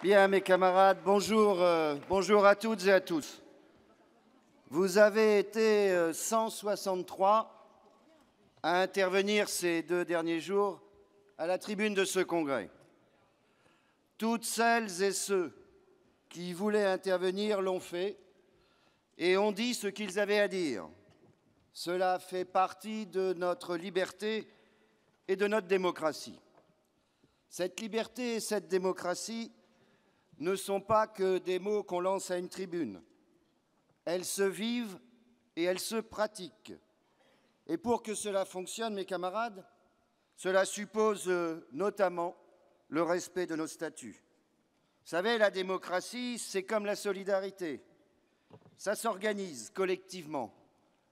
Bien, mes camarades, bonjour à toutes et à tous. Vous avez été 163 à intervenir ces 2 derniers jours à la tribune de ce congrès. Toutes celles et ceux qui voulaient intervenir l'ont fait et ont dit ce qu'ils avaient à dire. Cela fait partie de notre liberté et de notre démocratie. Cette liberté et cette démocratie ne sont pas que des mots qu'on lance à une tribune. Elles se vivent et elles se pratiquent. Et pour que cela fonctionne, mes camarades, cela suppose notamment le respect de nos statuts. Vous savez, la démocratie, c'est comme la solidarité. Ça s'organise collectivement.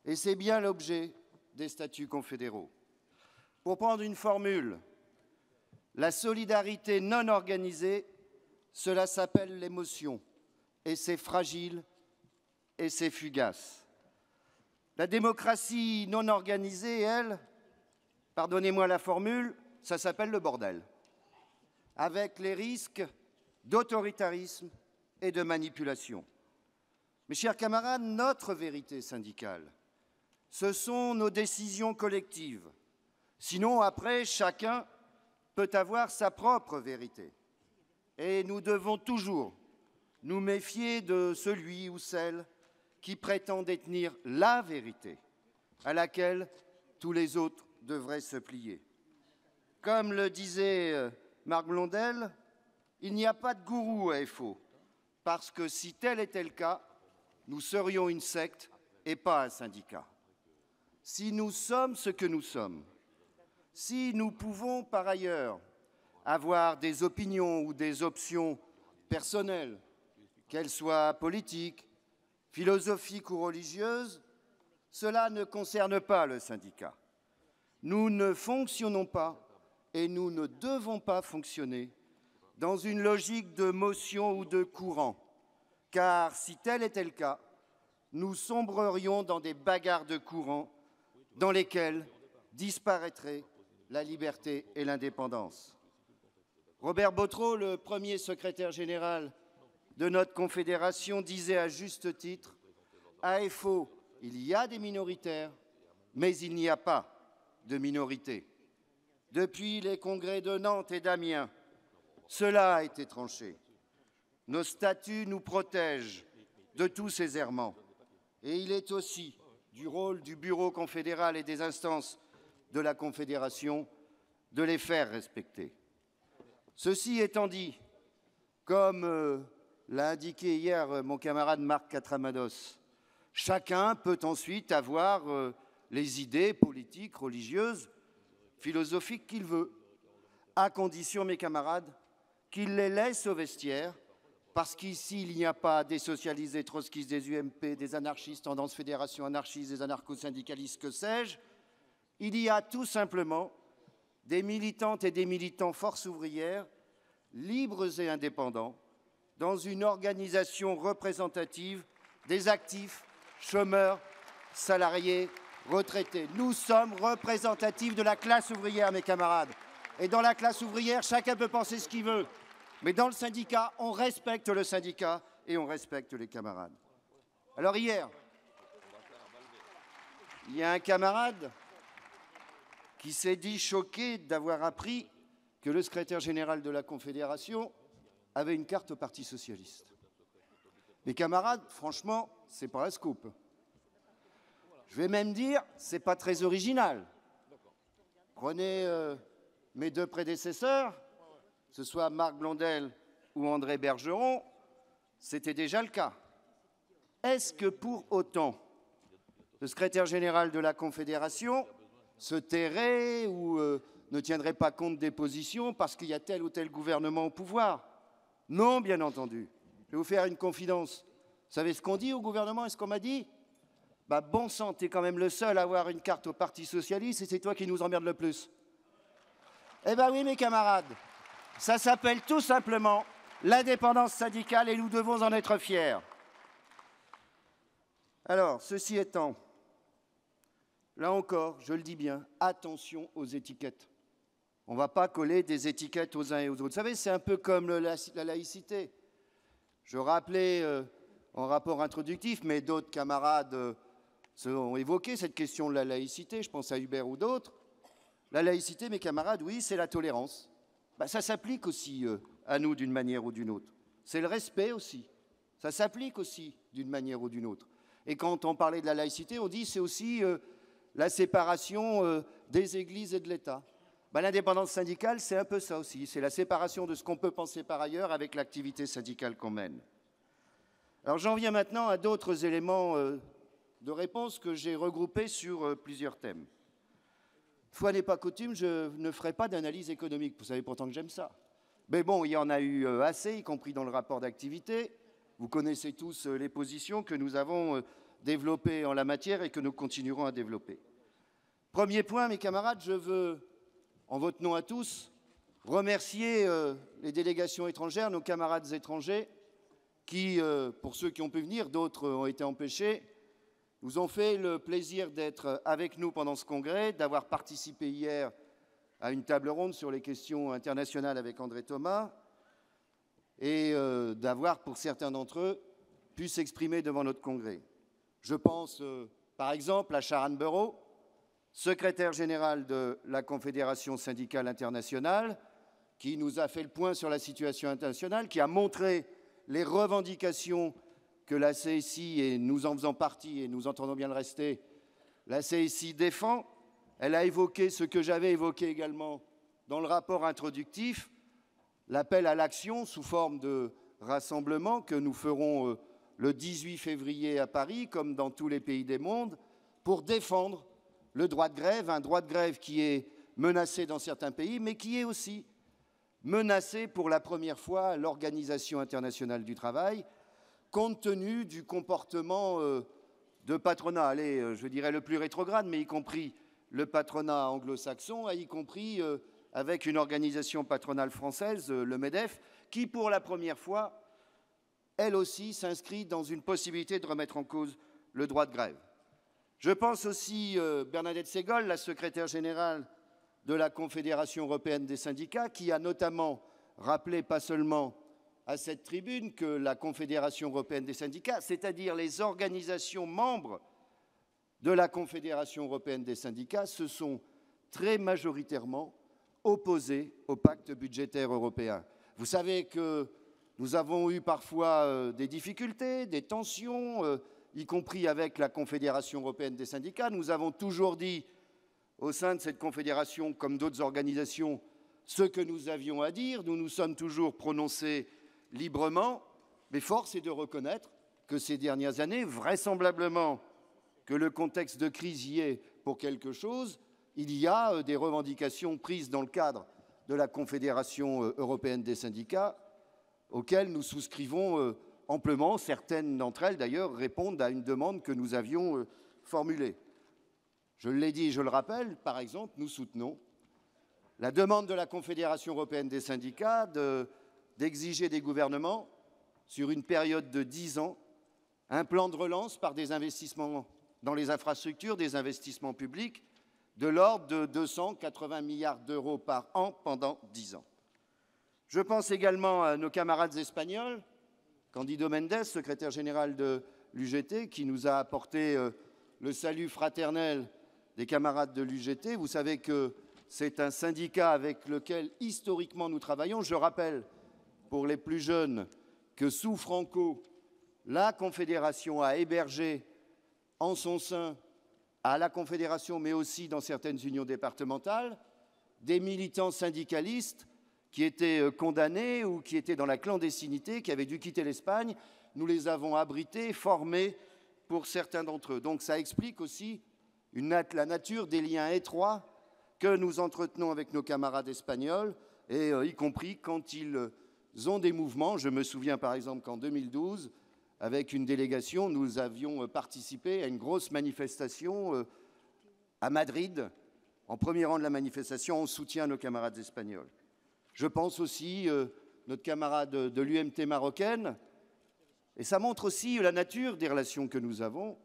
Et c'est bien l'objet des statuts confédéraux. Pour prendre une formule, la solidarité non organisée, cela s'appelle l'émotion, et c'est fragile et c'est fugace. La démocratie non organisée, elle, pardonnez-moi la formule, ça s'appelle le bordel, avec les risques d'autoritarisme et de manipulation. Mes chers camarades, notre vérité syndicale, ce sont nos décisions collectives. Sinon, après, chacun peut avoir sa propre vérité. Et nous devons toujours nous méfier de celui ou celle qui prétend détenir la vérité, à laquelle tous les autres devraient se plier. Comme le disait Marc Blondel, il n'y a pas de gourou à FO, parce que si tel était le cas, nous serions une secte et pas un syndicat. Si nous sommes ce que nous sommes, si nous pouvons par ailleurs avoir des opinions ou des options personnelles, qu'elles soient politiques, philosophiques ou religieuses, cela ne concerne pas le syndicat. Nous ne fonctionnons pas et nous ne devons pas fonctionner dans une logique de motion ou de courant, car si tel était le cas, nous sombrerions dans des bagarres de courant dans lesquelles disparaîtraient la liberté et l'indépendance. Robert Botreau, le premier secrétaire général de notre confédération, disait à juste titre « À FO, il y a des minoritaires, mais il n'y a pas de minorité. » Depuis les congrès de Nantes et d'Amiens, cela a été tranché. Nos statuts nous protègent de tous ces errements. Et il est aussi du rôle du bureau confédéral et des instances de la Confédération de les faire respecter. Ceci étant dit, comme l'a indiqué hier mon camarade Marc Catramados, chacun peut ensuite avoir les idées politiques, religieuses, philosophiques qu'il veut, à condition, mes camarades, qu'il les laisse au vestiaire, parce qu'ici, il n'y a pas des socialistes, des trotskistes, des UMP, des anarchistes, tendance fédération anarchiste, des anarcho-syndicalistes, que sais-je. Il y a tout simplement des militantes et des militants force ouvrière, libres et indépendants, dans une organisation représentative des actifs, chômeurs, salariés, retraités. Nous sommes représentatifs de la classe ouvrière, mes camarades. Et dans la classe ouvrière, chacun peut penser ce qu'il veut. Mais dans le syndicat, on respecte le syndicat et on respecte les camarades. Alors hier, il y a un camarade qui s'est dit choqué d'avoir appris que le secrétaire général de la Confédération avait une carte au Parti socialiste. Mes camarades, franchement, c'est pas un scoop. Je vais même dire, c'est pas très original. Prenez mes 2 prédécesseurs, que ce soit Marc Blondel ou André Bergeron, c'était déjà le cas. Est-ce que pour autant, le secrétaire général de la Confédération se tairait ou ne tiendrait pas compte des positions parce qu'il y a tel ou tel gouvernement au pouvoir? Non, bien entendu. Je vais vous faire une confidence. Vous savez ce qu'on dit au gouvernement et ce qu'on m'a dit? Bon sang, t'es quand même le seul à avoir une carte au Parti socialiste et c'est toi qui nous emmerde le plus. Eh bien oui, mes camarades, ça s'appelle tout simplement l'indépendance syndicale et nous devons en être fiers. Alors, ceci étant, là encore, je le dis bien, attention aux étiquettes. On ne va pas coller des étiquettes aux uns et aux autres. Vous savez, c'est un peu comme la laïcité. Je rappelais en rapport introductif, mais d'autres camarades ont évoqué cette question de la laïcité, je pense à Hubert ou d'autres. La laïcité, mes camarades, oui, c'est la tolérance. Ben, ça s'applique aussi à nous d'une manière ou d'une autre. C'est le respect aussi. Ça s'applique aussi d'une manière ou d'une autre. Et quand on parlait de la laïcité, on dit c'est aussi la séparation des églises et de l'État. Ben, l'indépendance syndicale, c'est un peu ça aussi. C'est la séparation de ce qu'on peut penser par ailleurs avec l'activité syndicale qu'on mène. Alors j'en viens maintenant à d'autres éléments de réponse que j'ai regroupés sur plusieurs thèmes. Fois n'est pas coutume, je ne ferai pas d'analyse économique. Vous savez pourtant que j'aime ça. Mais bon, il y en a eu assez, y compris dans le rapport d'activité. Vous connaissez tous les positions que nous avons développées en la matière et que nous continuerons à développer. Premier point, mes camarades, je veux, en votre nom à tous, remercier les délégations étrangères, nos camarades étrangers, qui, pour ceux qui ont pu venir, d'autres ont été empêchés, nous ont fait le plaisir d'être avec nous pendant ce congrès, d'avoir participé hier à une table ronde sur les questions internationales avec André Thomas et d'avoir, pour certains d'entre eux, pu s'exprimer devant notre congrès. Je pense, par exemple, à Sharon Burrow, secrétaire général de la Confédération syndicale internationale, qui nous a fait le point sur la situation internationale, qui a montré les revendications que la CSI, et nous en faisant partie, et nous entendons bien le rester, la CSI défend. Elle a évoqué ce que j'avais évoqué également dans le rapport introductif, l'appel à l'action sous forme de rassemblement que nous ferons le 18 février à Paris, comme dans tous les pays du monde, pour défendre le droit de grève, un droit de grève qui est menacé dans certains pays, mais qui est aussi menacé pour la première fois à l'Organisation internationale du travail, compte tenu du comportement de patronat, je dirais le plus rétrograde, mais y compris le patronat anglo-saxon, y compris avec une organisation patronale française, le MEDEF, qui pour la première fois, elle aussi, s'inscrit dans une possibilité de remettre en cause le droit de grève. Je pense aussi Bernadette Ségol, la secrétaire générale de la Confédération européenne des syndicats, qui a notamment rappelé, pas seulement à cette tribune, que la Confédération européenne des syndicats, c'est-à-dire les organisations membres de la Confédération européenne des syndicats, se sont très majoritairement opposées au pacte budgétaire européen. Vous savez que nous avons eu parfois des difficultés, des tensions, y compris avec la Confédération européenne des syndicats. Nous avons toujours dit, au sein de cette confédération, comme d'autres organisations, ce que nous avions à dire. Nous nous sommes toujours prononcés librement, mais force est de reconnaître que ces dernières années, vraisemblablement que le contexte de crise y est pour quelque chose, il y a des revendications prises dans le cadre de la Confédération européenne des syndicats auxquelles nous souscrivons amplement. Certaines d'entre elles, d'ailleurs, répondent à une demande que nous avions formulée. Je l'ai dit, je le rappelle, par exemple, nous soutenons la demande de la Confédération européenne des syndicats d'exiger des gouvernements, sur une période de 10 ans, un plan de relance par des investissements dans les infrastructures, des investissements publics, de l'ordre de 280 milliards d'euros par an pendant 10 ans. Je pense également à nos camarades espagnols, Cándido Méndez, secrétaire général de l'UGT, qui nous a apporté le salut fraternel des camarades de l'UGT. Vous savez que c'est un syndicat avec lequel, historiquement, nous travaillons. Je rappelle, pour les plus jeunes, que sous Franco, la Confédération a hébergé en son sein, à la Confédération, mais aussi dans certaines unions départementales, des militants syndicalistes qui étaient condamnés ou qui étaient dans la clandestinité, qui avaient dû quitter l'Espagne. Nous les avons abrités, formés pour certains d'entre eux. Donc ça explique aussi la nature des liens étroits que nous entretenons avec nos camarades espagnols, et y compris quand ils ont des mouvements. Je me souviens par exemple qu'en 2012, avec une délégation, nous avions participé à une grosse manifestation à Madrid, en premier rang de la manifestation, en soutien à nos camarades espagnols. Je pense aussi notre camarade de l'UMT marocaine, et ça montre aussi la nature des relations que nous avons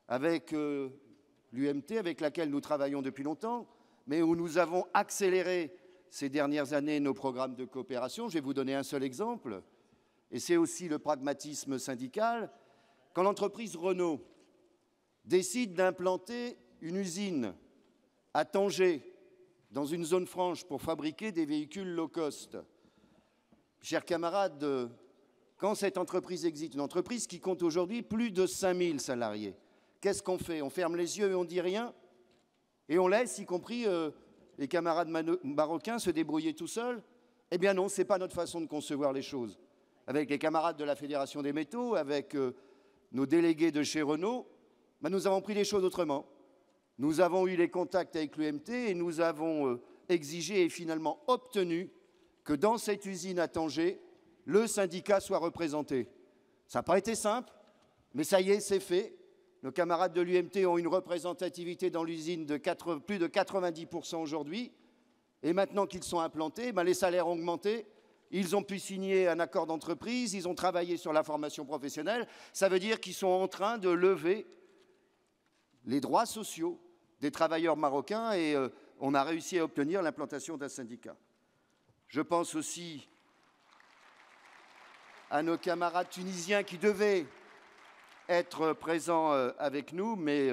avec l'UMT, avec laquelle nous travaillons depuis longtemps, mais où nous avons accéléré ces dernières années nos programmes de coopération. Je vais vous donner un seul exemple, et c'est aussi le pragmatisme syndical. Quand l'entreprise Renault décide d'implanter une usine à Tanger, dans une zone franche, pour fabriquer des véhicules low cost, chers camarades, quand cette entreprise existe, une entreprise qui compte aujourd'hui plus de 5000 salariés, qu'est-ce qu'on fait? On ferme les yeux et on ne dit rien? Et on laisse, y compris les camarades marocains, se débrouiller tout seuls? Eh bien non, ce n'est pas notre façon de concevoir les choses. Avec les camarades de la Fédération des métaux, avec nos délégués de chez Renault, nous avons pris les choses autrement. Nous avons eu les contacts avec l'UMT et nous avons exigé et finalement obtenu que dans cette usine à Tanger, le syndicat soit représenté. Ça n'a pas été simple, mais ça y est, c'est fait. Nos camarades de l'UMT ont une représentativité dans l'usine de plus de 90% aujourd'hui. Et maintenant qu'ils sont implantés, les salaires ont augmenté. Ils ont pu signer un accord d'entreprise, ils ont travaillé sur la formation professionnelle. Ça veut dire qu'ils sont en train de lever les droits sociaux des travailleurs marocains et on a réussi à obtenir l'implantation d'un syndicat. Je pense aussi à nos camarades tunisiens qui devaient être présents avec nous, mais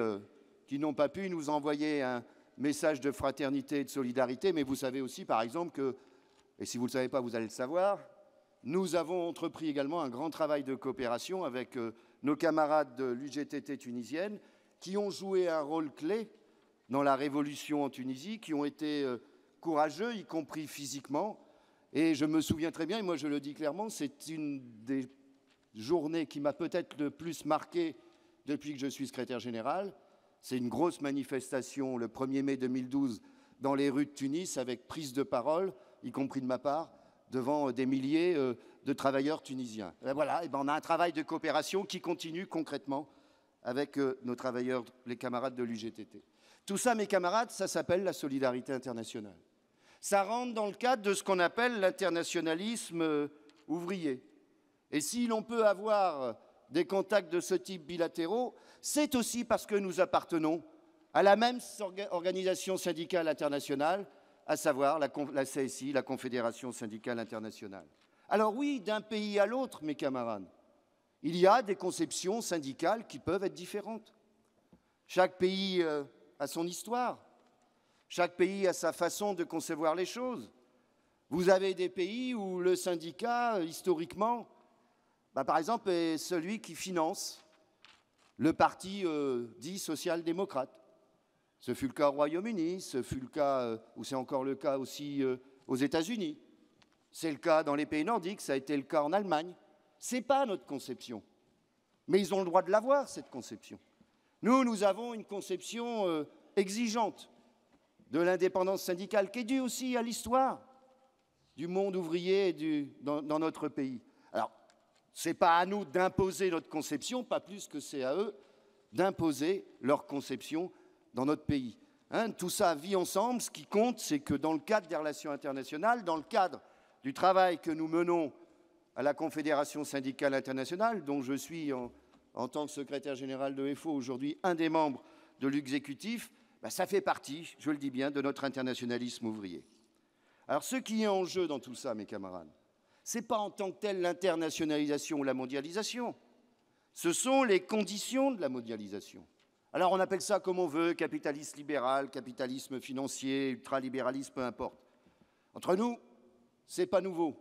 qui n'ont pas pu nous envoyer un message de fraternité et de solidarité. Mais vous savez aussi, par exemple, que, et si vous ne le savez pas, vous allez le savoir, nous avons entrepris également un grand travail de coopération avec nos camarades de l'UGTT tunisienne, qui ont joué un rôle clé dans la révolution en Tunisie, qui ont été courageux, y compris physiquement. Et je me souviens très bien, et moi je le dis clairement, c'est une des journées qui m'a peut-être le plus marqué depuis que je suis secrétaire général. C'est une grosse manifestation le 1er mai 2012 dans les rues de Tunis, avec prise de parole, y compris de ma part, devant des milliers de travailleurs tunisiens. Et voilà, et on a un travail de coopération qui continue concrètement avec nos travailleurs, les camarades de l'UGTT. Tout ça, mes camarades, ça s'appelle la solidarité internationale. Ça rentre dans le cadre de ce qu'on appelle l'internationalisme ouvrier. Et si l'on peut avoir des contacts de ce type bilatéraux, c'est aussi parce que nous appartenons à la même organisation syndicale internationale, à savoir la CSI, la Confédération syndicale internationale. Alors oui, d'un pays à l'autre, mes camarades, il y a des conceptions syndicales qui peuvent être différentes. Chaque pays a son histoire. Chaque pays a sa façon de concevoir les choses. Vous avez des pays où le syndicat, historiquement, par exemple, est celui qui finance le parti dit social-démocrate. Ce fut le cas au Royaume-Uni, ce fut le cas, ou c'est encore le cas aussi aux États-Unis. C'est le cas dans les pays nordiques, ça a été le cas en Allemagne. Ce n'est pas notre conception. Mais ils ont le droit de l'avoir, cette conception. Nous avons une conception exigeante de l'indépendance syndicale qui est due aussi à l'histoire du monde ouvrier dans notre pays. Alors, ce n'est pas à nous d'imposer notre conception, pas plus que c'est à eux d'imposer leur conception dans notre pays. Tout ça vit ensemble. Ce qui compte, c'est que dans le cadre des relations internationales, dans le cadre du travail que nous menons à la Confédération syndicale internationale, dont je suis, en tant que secrétaire général de FO, aujourd'hui un des membres de l'exécutif, ça fait partie, je le dis bien, de notre internationalisme ouvrier. Alors, ce qui est en jeu dans tout ça, mes camarades, ce n'est pas en tant que tel l'internationalisation ou la mondialisation. Ce sont les conditions de la mondialisation. Alors, on appelle ça comme on veut, capitalisme libéral, capitalisme financier, ultralibéralisme, peu importe. Entre nous, ce n'est pas nouveau.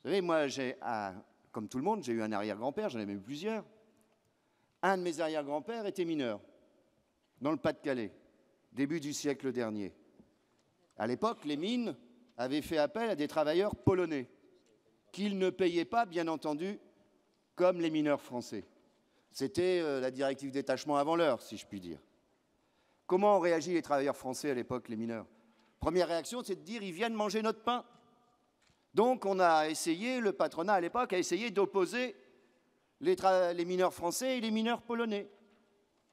Vous savez, moi, comme tout le monde, j'ai eu un arrière-grand-père, j'en ai même eu plusieurs. Un de mes arrière-grands-pères était mineur, dans le Pas-de-Calais, début du siècle dernier. À l'époque, les mines avaient fait appel à des travailleurs polonais, qu'ils ne payaient pas, bien entendu, comme les mineurs français. C'était la directive détachement avant l'heure, si je puis dire. Comment ont réagi les travailleurs français à l'époque, les mineurs? Première réaction, c'est de dire, ils viennent manger notre pain. Donc on a essayé, le patronat à l'époque a essayé d'opposer les mineurs français et les mineurs polonais.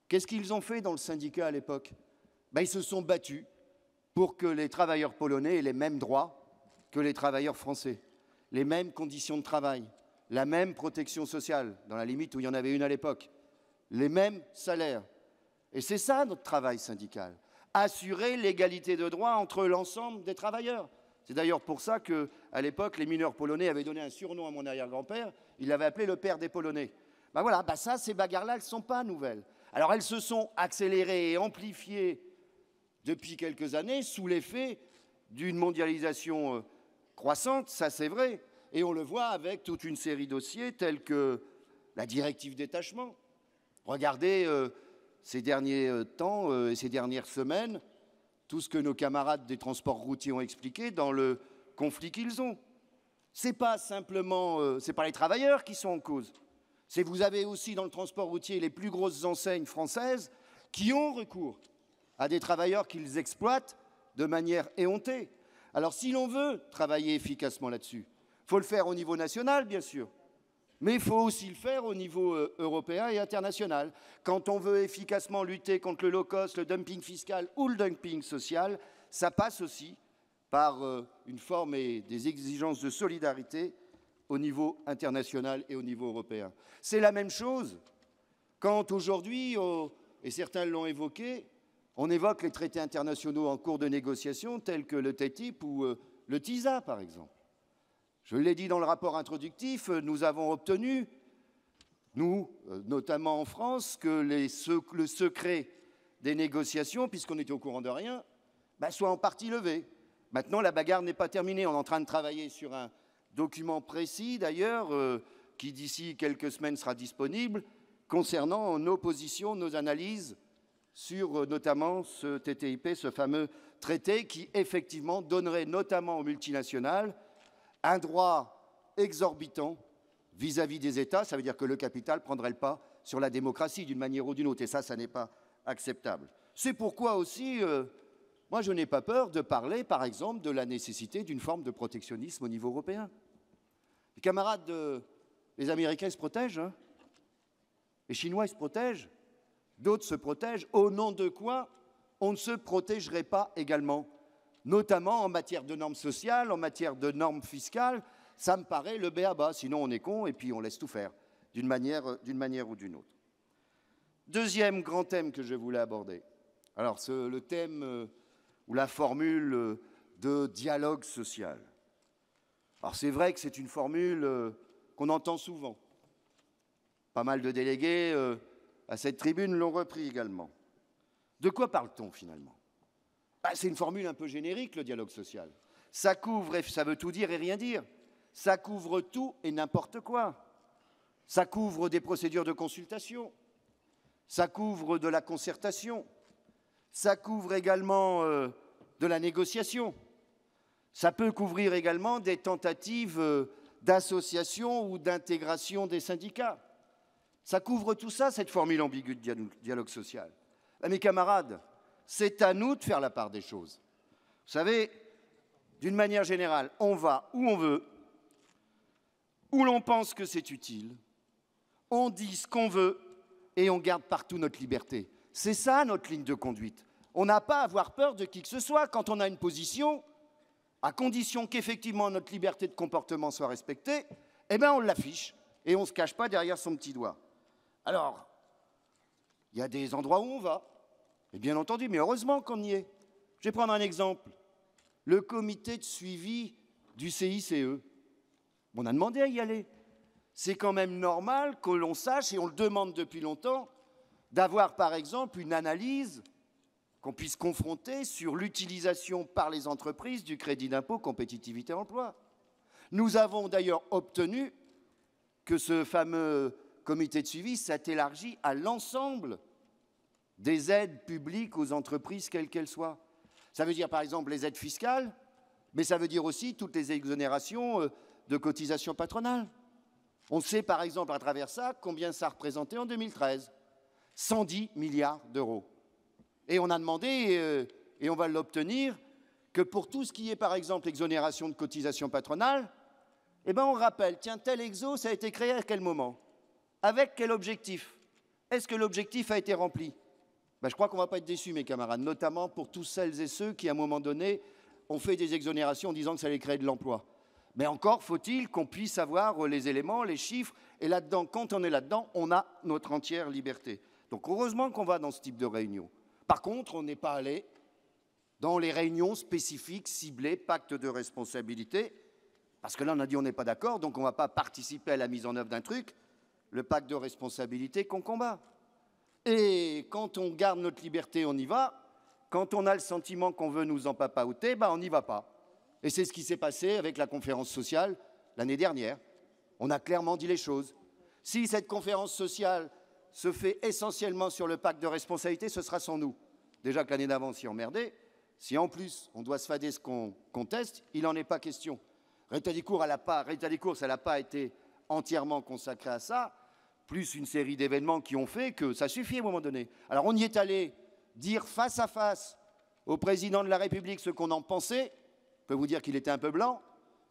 Qu'est-ce qu'ils ont fait dans le syndicat à l'époque? Ils se sont battus pour que les travailleurs polonais aient les mêmes droits que les travailleurs français, les mêmes conditions de travail, la même protection sociale, dans la limite où il y en avait une à l'époque, les mêmes salaires. Et c'est ça notre travail syndical, assurer l'égalité de droits entre l'ensemble des travailleurs. C'est d'ailleurs pour ça qu'à l'époque, les mineurs polonais avaient donné un surnom à mon arrière-grand-père. Il l'avait appelé le père des Polonais. Ben voilà, ben ça, ces bagarres-là, elles ne sont pas nouvelles. Alors elles se sont accélérées et amplifiées depuis quelques années sous l'effet d'une mondialisation croissante, ça c'est vrai. Et on le voit avec toute une série de dossiers tels que la directive détachement. Regardez ces derniers temps et ces dernières semaines, tout ce que nos camarades des transports routiers ont expliqué dans le conflit qu'ils ont. Ce n'est pas simplement, c'est pas les travailleurs qui sont en cause. C'est vous avez aussi dans le transport routier les plus grosses enseignes françaises qui ont recours à des travailleurs qu'ils exploitent de manière éhontée. Alors si l'on veut travailler efficacement là-dessus, il faut le faire au niveau national, bien sûr, mais il faut aussi le faire au niveau européen et international. Quand on veut efficacement lutter contre le low cost, le dumping fiscal ou le dumping social, ça passe aussi par une forme et des exigences de solidarité au niveau international et au niveau européen. C'est la même chose quand aujourd'hui, et certains l'ont évoqué, on évoque les traités internationaux en cours de négociation tels que le TTIP ou le TISA, par exemple. Je l'ai dit dans le rapport introductif, nous avons obtenu, nous, notamment en France, que le secret des négociations, puisqu'on était au courant de rien, soit en partie levé. Maintenant, la bagarre n'est pas terminée. On est en train de travailler sur un document précis, d'ailleurs, qui d'ici quelques semaines sera disponible, concernant nos positions, nos analyses sur notamment ce TTIP, ce fameux traité qui, effectivement, donnerait notamment aux multinationales un droit exorbitant vis-à-vis des États. Ça veut dire que le capital prendrait le pas sur la démocratie d'une manière ou d'une autre. Et ça n'est pas acceptable. C'est pourquoi aussi, moi, je n'ai pas peur de parler, par exemple, de la nécessité d'une forme de protectionnisme au niveau européen. Les camarades, les Américains se protègent, hein. Les Chinois se protègent, d'autres se protègent. Au nom de quoi on ne se protégerait pas également, notamment en matière de normes sociales, en matière de normes fiscales? Ça me paraît le b.a.-ba. Sinon, on est con et puis on laisse tout faire, d'une manière ou d'une autre. Deuxième grand thème que je voulais aborder. Alors, le thème ou la formule de dialogue social. Alors, c'est vrai que c'est une formule qu'on entend souvent. Pas mal de délégués à cette tribune l'ont repris également. De quoi parle-t-on finalement? C'est une formule un peu générique, le dialogue social. Ça couvre, ça veut tout dire et rien dire. Ça couvre tout et n'importe quoi. Ça couvre des procédures de consultation. Ça couvre de la concertation. Ça couvre également de la négociation. Ça peut couvrir également des tentatives d'association ou d'intégration des syndicats. Ça couvre tout ça, cette formule ambiguë de dialogue social. Mes camarades, c'est à nous de faire la part des choses. Vous savez, d'une manière générale, on va où on veut, où l'on pense que c'est utile, on dit ce qu'on veut et on garde partout notre liberté. C'est ça notre ligne de conduite. On n'a pas à avoir peur de qui que ce soit quand on a une position, à condition qu'effectivement notre liberté de comportement soit respectée, eh bien on l'affiche et on ne se cache pas derrière son petit doigt. Alors, il y a des endroits où on va, et bien entendu, mais heureusement qu'on y est. Je vais prendre un exemple. Le comité de suivi du CICE. On a demandé à y aller. C'est quand même normal que l'on sache, et on le demande depuis longtemps, d'avoir par exemple une analyse qu'on puisse confronter sur l'utilisation par les entreprises du crédit d'impôt compétitivité emploi. Nous avons d'ailleurs obtenu que ce fameux comité de suivi s'élargit à l'ensemble des aides publiques aux entreprises, quelles qu'elles soient. Ça veut dire par exemple les aides fiscales, mais ça veut dire aussi toutes les exonérations de cotisations patronales. On sait par exemple à travers ça combien ça représentait en 2013. 110 milliards d'euros. Et on a demandé, et on va l'obtenir, que pour tout ce qui est par exemple exonération de cotisations patronales, eh ben on rappelle, tiens, tel exo, ça a été créé à quel moment? Avec quel objectif? Est-ce que l'objectif a été rempli? Je crois qu'on ne va pas être déçus, mes camarades, notamment pour tous celles et ceux qui, à un moment donné, ont fait des exonérations en disant que ça allait créer de l'emploi. Mais encore faut-il qu'on puisse avoir les éléments, les chiffres, et là-dedans, quand on est là-dedans, on a notre entière liberté. Donc heureusement qu'on va dans ce type de réunion. Par contre, on n'est pas allé dans les réunions spécifiques, ciblées, pacte de responsabilité, parce que là on a dit on n'est pas d'accord, donc on ne va pas participer à la mise en œuvre d'un truc, le pacte de responsabilité qu'on combat. Et quand on garde notre liberté, on y va. Quand on a le sentiment qu'on veut nous empapaouter, on n'y va pas. Et c'est ce qui s'est passé avec la conférence sociale l'année dernière. On a clairement dit les choses. Si cette conférence sociale se fait essentiellement sur le pacte de responsabilité, ce sera sans nous. Déjà que l'année d'avant, on s'y emmerdait. Si en plus, on doit se fader ce qu'on conteste, il n'en est pas question. Résultat des courses, elle n'a pas été entièrement consacrée à ça, plus une série d'événements qui ont fait que ça suffit à un moment donné. Alors on y est allé dire face à face au président de la République ce qu'on en pensait. Je peux vous dire qu'il était un peu blanc,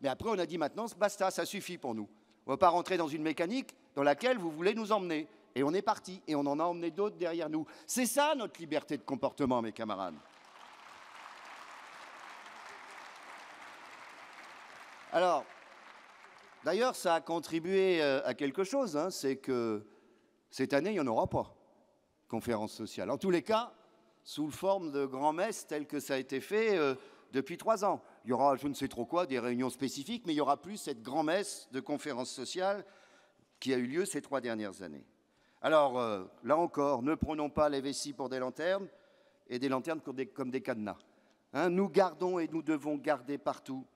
mais après on a dit maintenant, basta, ça suffit pour nous. On ne va pas rentrer dans une mécanique dans laquelle vous voulez nous emmener. Et on est parti, et on en a emmené d'autres derrière nous. C'est ça notre liberté de comportement, mes camarades. Alors, d'ailleurs, ça a contribué à quelque chose, hein, c'est que cette année, il n'y en aura pas, conférence sociale. En tous les cas, sous forme de grand-messe, tel que ça a été fait depuis 3 ans. Il y aura, je ne sais trop quoi, des réunions spécifiques, mais il n'y aura plus cette grand-messe de conférence sociale qui a eu lieu ces 3 dernières années. Alors, là encore, ne prenons pas les vessies pour des lanternes et des lanternes comme des cadenas. Hein, nous gardons et nous devons garder partout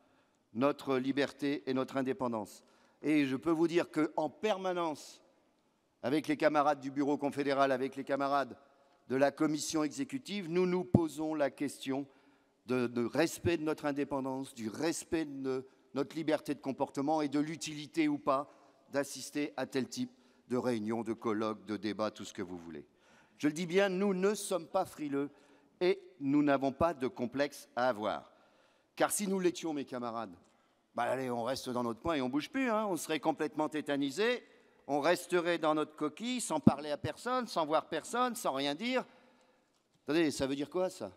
notre liberté et notre indépendance. Et je peux vous dire qu'en permanence, avec les camarades du bureau confédéral, avec les camarades de la commission exécutive, nous nous posons la question de respect de notre indépendance, du respect de notre liberté de comportement et de l'utilité ou pas d'assister à tel type de réunions, de colloques, de débats, tout ce que vous voulez. Je le dis bien, nous ne sommes pas frileux et nous n'avons pas de complexe à avoir. Car si nous l'étions, mes camarades, allez, on reste dans notre coin et on ne bouge plus, hein, on serait complètement tétanisé, on resterait dans notre coquille sans parler à personne, sans voir personne, sans rien dire. Attendez, ça veut dire quoi, ça?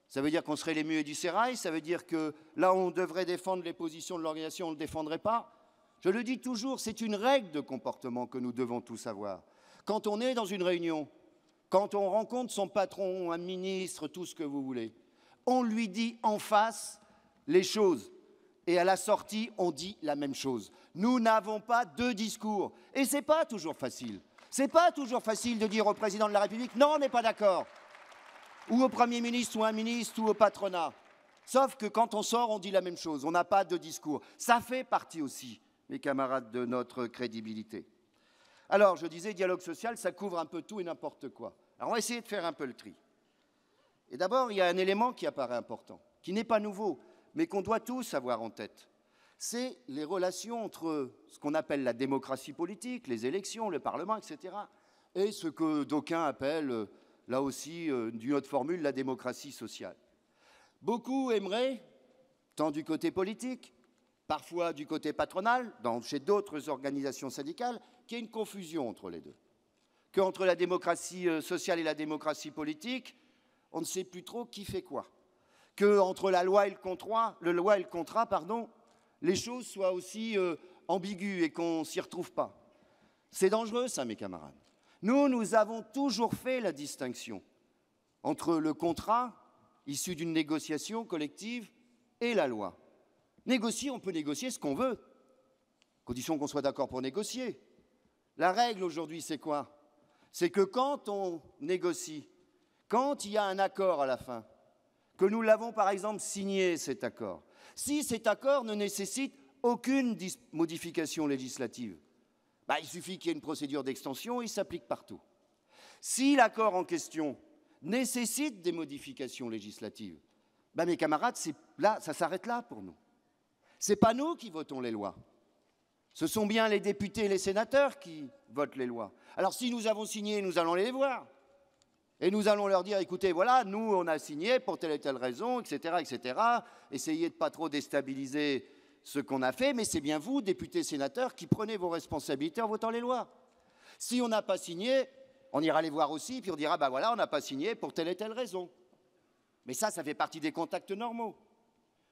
Ça veut dire qu'on serait les muets du sérail? Ça veut dire que là où on devrait défendre les positions de l'organisation, on ne le défendrait pas? Je le dis toujours, c'est une règle de comportement que nous devons tous avoir. Quand on est dans une réunion, quand on rencontre son patron, un ministre, tout ce que vous voulez, on lui dit en face les choses. Et à la sortie, on dit la même chose. Nous n'avons pas 2 discours. Et ce n'est pas toujours facile. Ce n'est pas toujours facile de dire au président de la République « non, on n'est pas d'accord ». Ou au Premier ministre, ou à un ministre, ou au patronat. Sauf que quand on sort, on dit la même chose. On n'a pas 2 discours. Ça fait partie aussi, mes camarades, de notre crédibilité. Alors, je disais, dialogue social, ça couvre un peu tout et n'importe quoi. Alors, on va essayer de faire un peu le tri. Et d'abord, il y a un élément qui apparaît important, qui n'est pas nouveau, mais qu'on doit tous avoir en tête. C'est les relations entre ce qu'on appelle la démocratie politique, les élections, le Parlement, etc., et ce que d'aucuns appellent, là aussi, d'une autre formule, la démocratie sociale. Beaucoup aimeraient, tant du côté politique, parfois du côté patronal, chez d'autres organisations syndicales, qu'il y ait une confusion entre les deux. Qu'entre la démocratie sociale et la démocratie politique, on ne sait plus trop qui fait quoi. Qu'entre la loi et le contrat, les choses soient aussi ambiguës et qu'on ne s'y retrouve pas. C'est dangereux, ça, mes camarades. Nous avons toujours fait la distinction entre le contrat, issu d'une négociation collective, et la loi. Négocier, on peut négocier ce qu'on veut, condition qu'on soit d'accord pour négocier. La règle aujourd'hui, c'est quoi? C'est que quand on négocie, quand il y a un accord à la fin, que nous l'avons par exemple signé cet accord, si cet accord ne nécessite aucune modification législative, il suffit qu'il y ait une procédure d'extension, il s'applique partout. Si l'accord en question nécessite des modifications législatives, mes camarades, là, ça s'arrête là pour nous. Ce n'est pas nous qui votons les lois. Ce sont bien les députés et les sénateurs qui votent les lois. Alors si nous avons signé, nous allons les voir. Et nous allons leur dire, écoutez, voilà, nous, on a signé pour telle et telle raison, etc., etc. Essayez de ne pas trop déstabiliser ce qu'on a fait, mais c'est bien vous, députés, sénateurs, qui prenez vos responsabilités en votant les lois. Si on n'a pas signé, on ira les voir aussi, puis on dira, voilà, on n'a pas signé pour telle et telle raison. Mais ça fait partie des contacts normaux.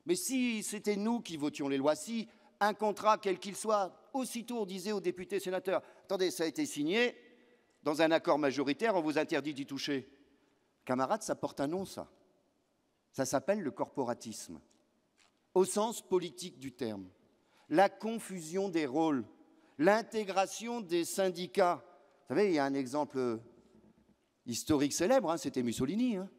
Mais si c'était nous qui votions les lois, si un contrat, quel qu'il soit, aussitôt on disait aux députés, sénateurs, attendez, ça a été signé, dans un accord majoritaire, on vous interdit d'y toucher. Camarades, ça porte un nom, ça. Ça s'appelle le corporatisme, au sens politique du terme. La confusion des rôles, l'intégration des syndicats. Vous savez, il y a un exemple historique célèbre, hein, c'était Mussolini, hein,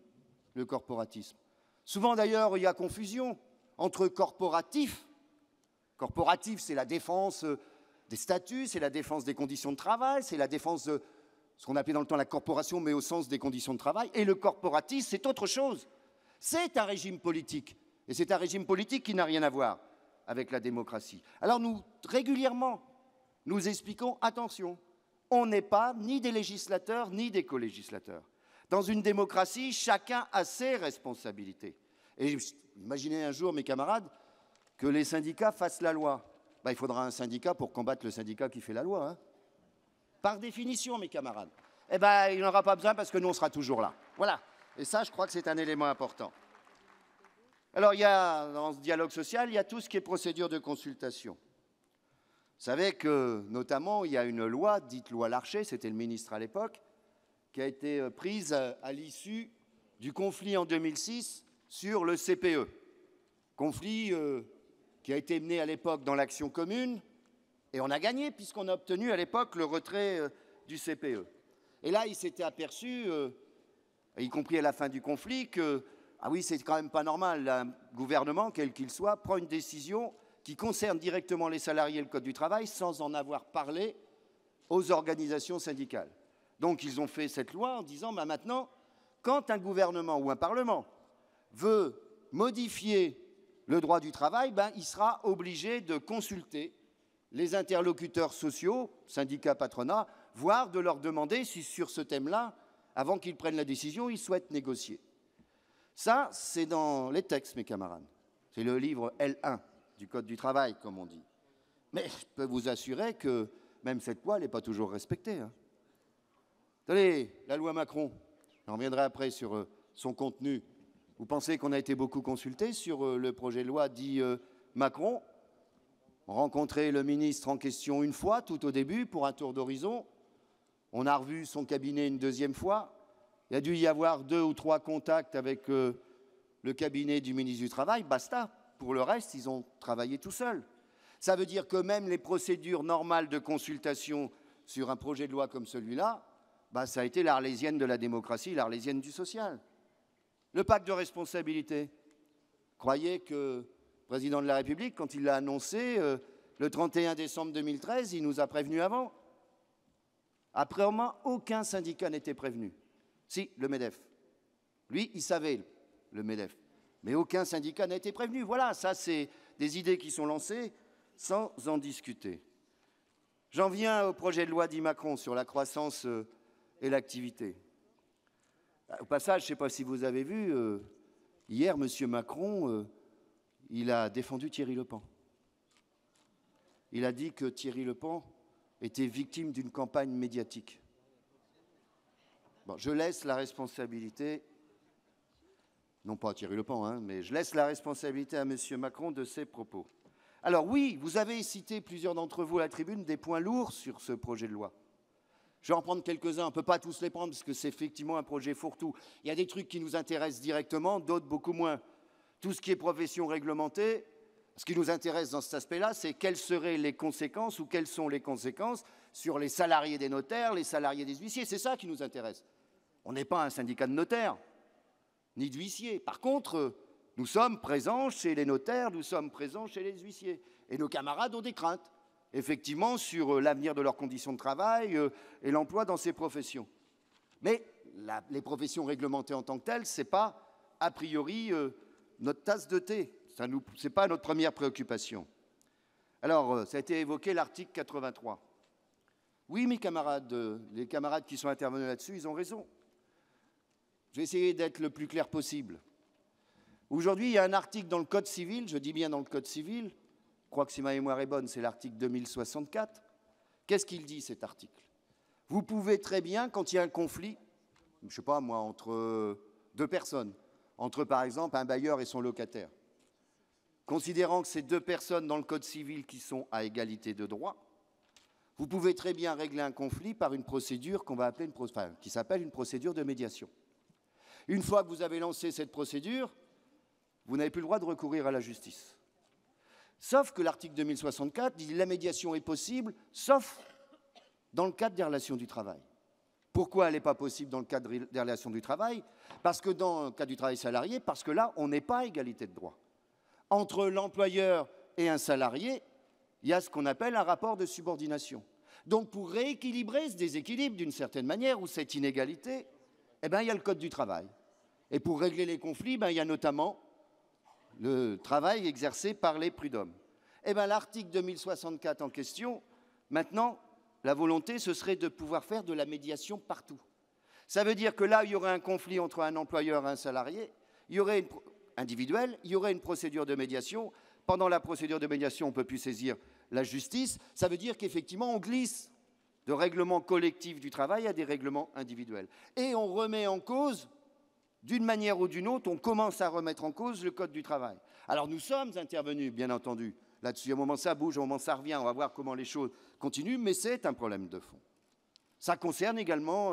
le corporatisme. Souvent d'ailleurs, il y a confusion entre corporatif. Corporatif, c'est la défense des statuts, c'est la défense des conditions de travail, c'est la défense de ce qu'on appelait dans le temps la corporation, mais au sens des conditions de travail. Et le corporatisme, c'est autre chose. C'est un régime politique. Et c'est un régime politique qui n'a rien à voir avec la démocratie. Alors nous, régulièrement, nous expliquons, attention, on n'est pas ni des législateurs ni des co-législateurs. Dans une démocratie, chacun a ses responsabilités. Et imaginez un jour, mes camarades, que les syndicats fassent la loi. Ben, il faudra un syndicat pour combattre le syndicat qui fait la loi. Hein. Par définition, mes camarades. Eh bien, il n'en aura pas besoin parce que nous, on sera toujours là. Voilà. Et ça, je crois que c'est un élément important. Alors, il y a, dans ce dialogue social, il y a tout ce qui est procédure de consultation. Vous savez que, notamment, il y a une loi, dite loi Larcher, c'était le ministre à l'époque, qui a été prise à l'issue du conflit en 2006 sur le CPE. Conflit qui a été mené à l'époque dans l'action commune, et on a gagné puisqu'on a obtenu à l'époque le retrait du CPE. Et là, il s'était aperçu, y compris à la fin du conflit, que, ah oui, c'est quand même pas normal, un gouvernement, quel qu'il soit, prend une décision qui concerne directement les salariés et le Code du travail sans en avoir parlé aux organisations syndicales. Donc, ils ont fait cette loi en disant, bah, maintenant, quand un gouvernement ou un parlement veut modifier le droit du travail, ben, il sera obligé de consulter les interlocuteurs sociaux, syndicats, patronat, voire de leur demander si sur ce thème-là, avant qu'ils prennent la décision, ils souhaitent négocier. Ça, c'est dans les textes, mes camarades. C'est le livre L1 du Code du travail, comme on dit. Mais je peux vous assurer que même cette loi, elle n'est pas toujours respectée. Hein. Attendez, la loi Macron, j'en reviendrai après sur son contenu. Vous pensez qu'on a été beaucoup consulté sur le projet de loi dit Macron? On a rencontré le ministre en question une fois, tout au début, pour un tour d'horizon. On a revu son cabinet une deuxième fois. Il a dû y avoir 2 ou 3 contacts avec le cabinet du ministre du Travail. Basta. Pour le reste, ils ont travaillé tout seuls. Ça veut dire que même les procédures normales de consultation sur un projet de loi comme celui-là, bah, ça a été l'arlésienne de la démocratie, l'arlésienne du social. Le pacte de responsabilité. Croyez que le président de la République, quand il l'a annoncé, le 31 décembre 2013, il nous a prévenus avant. Après, au moins, aucun syndicat n'était prévenu. Si, le MEDEF. Lui, il savait, le MEDEF. Mais aucun syndicat n'a été prévenu. Voilà, ça, c'est des idées qui sont lancées sans en discuter. J'en viens au projet de loi dit Macron sur la croissance et l'activité. Au passage, je ne sais pas si vous avez vu, hier, M. Macron, il a défendu Thierry Lepan. Il a dit que Thierry Lepan était victime d'une campagne médiatique. Bon, je laisse la responsabilité, non pas à Thierry Lepan, hein, mais je laisse la responsabilité à M. Macron de ses propos. Alors oui, vous avez cité, plusieurs d'entre vous à la tribune, des points lourds sur ce projet de loi. Je vais en prendre quelques-uns, on ne peut pas tous les prendre parce que c'est effectivement un projet fourre-tout. Il y a des trucs qui nous intéressent directement, d'autres beaucoup moins. Tout ce qui est profession réglementée, ce qui nous intéresse dans cet aspect-là, c'est quelles seraient les conséquences ou quelles sont les conséquences sur les salariés des notaires, les salariés des huissiers. C'est ça qui nous intéresse. On n'est pas un syndicat de notaires, ni d'huissiers. Par contre, nous sommes présents chez les notaires, nous sommes présents chez les huissiers. Et nos camarades ont des craintes, effectivement, sur l'avenir de leurs conditions de travail et l'emploi dans ces professions. Mais les professions réglementées en tant que telles, ce n'est pas, a priori, notre tasse de thé. Ce n'est pas notre première préoccupation. Alors, ça a été évoqué l'article 83. Oui, mes camarades, les camarades qui sont intervenus là-dessus, ils ont raison. Je vais essayer d'être le plus clair possible. Aujourd'hui, il y a un article dans le Code civil, je dis bien dans le Code civil, je crois que si ma mémoire est bonne, c'est l'article 2064. Qu'est-ce qu'il dit, cet article? Vous pouvez très bien, quand il y a un conflit, je ne sais pas moi, entre 2 personnes, entre par exemple un bailleur et son locataire, considérant que c'est 2 personnes dans le Code civil qui sont à égalité de droit, vous pouvez très bien régler un conflit par une procédure qu'on va appeler qui s'appelle une procédure de médiation. Une fois que vous avez lancé cette procédure, vous n'avez plus le droit de recourir à la justice. Sauf que l'article 2064 dit que la médiation est possible, sauf dans le cadre des relations du travail. Pourquoi elle n'est pas possible dans le cadre des relations du travail? Parce que dans le cadre du travail salarié, parce que là, on n'est pas à égalité de droit. Entre l'employeur et un salarié, il y a ce qu'on appelle un rapport de subordination. Donc pour rééquilibrer ce déséquilibre d'une certaine manière, ou cette inégalité, eh bien, il y a le Code du travail. Et pour régler les conflits, il y a notamment le travail exercé par les prud'hommes. Eh bien, l'article 2064 en question, maintenant, la volonté, ce serait de pouvoir faire de la médiation partout. Ça veut dire que là, il y aurait un conflit entre un employeur et un salarié, il y aurait individuel, il y aurait une procédure de médiation. Pendant la procédure de médiation, on ne peut plus saisir la justice. Ça veut dire qu'effectivement, on glisse de règlements collectifs du travail à des règlements individuels. Et on remet en cause, d'une manière ou d'une autre, on commence à remettre en cause le Code du travail. Alors nous sommes intervenus, bien entendu, là-dessus. À un moment, ça bouge, à un moment, ça revient. On va voir comment les choses continuent, mais c'est un problème de fond. Ça concerne également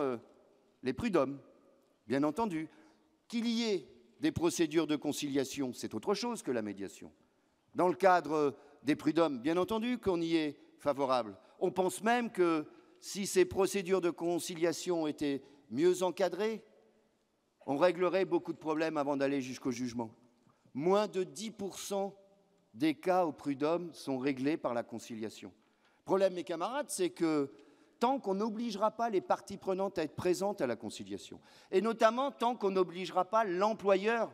les prud'hommes, bien entendu. Qu'il y ait des procédures de conciliation, c'est autre chose que la médiation. Dans le cadre des prud'hommes, bien entendu qu'on y est favorable. On pense même que si ces procédures de conciliation étaient mieux encadrées, on réglerait beaucoup de problèmes avant d'aller jusqu'au jugement. Moins de 10% des cas aux prud'hommes sont réglés par la conciliation. Le problème, mes camarades, c'est que tant qu'on n'obligera pas les parties prenantes à être présentes à la conciliation, et notamment tant qu'on n'obligera pas l'employeur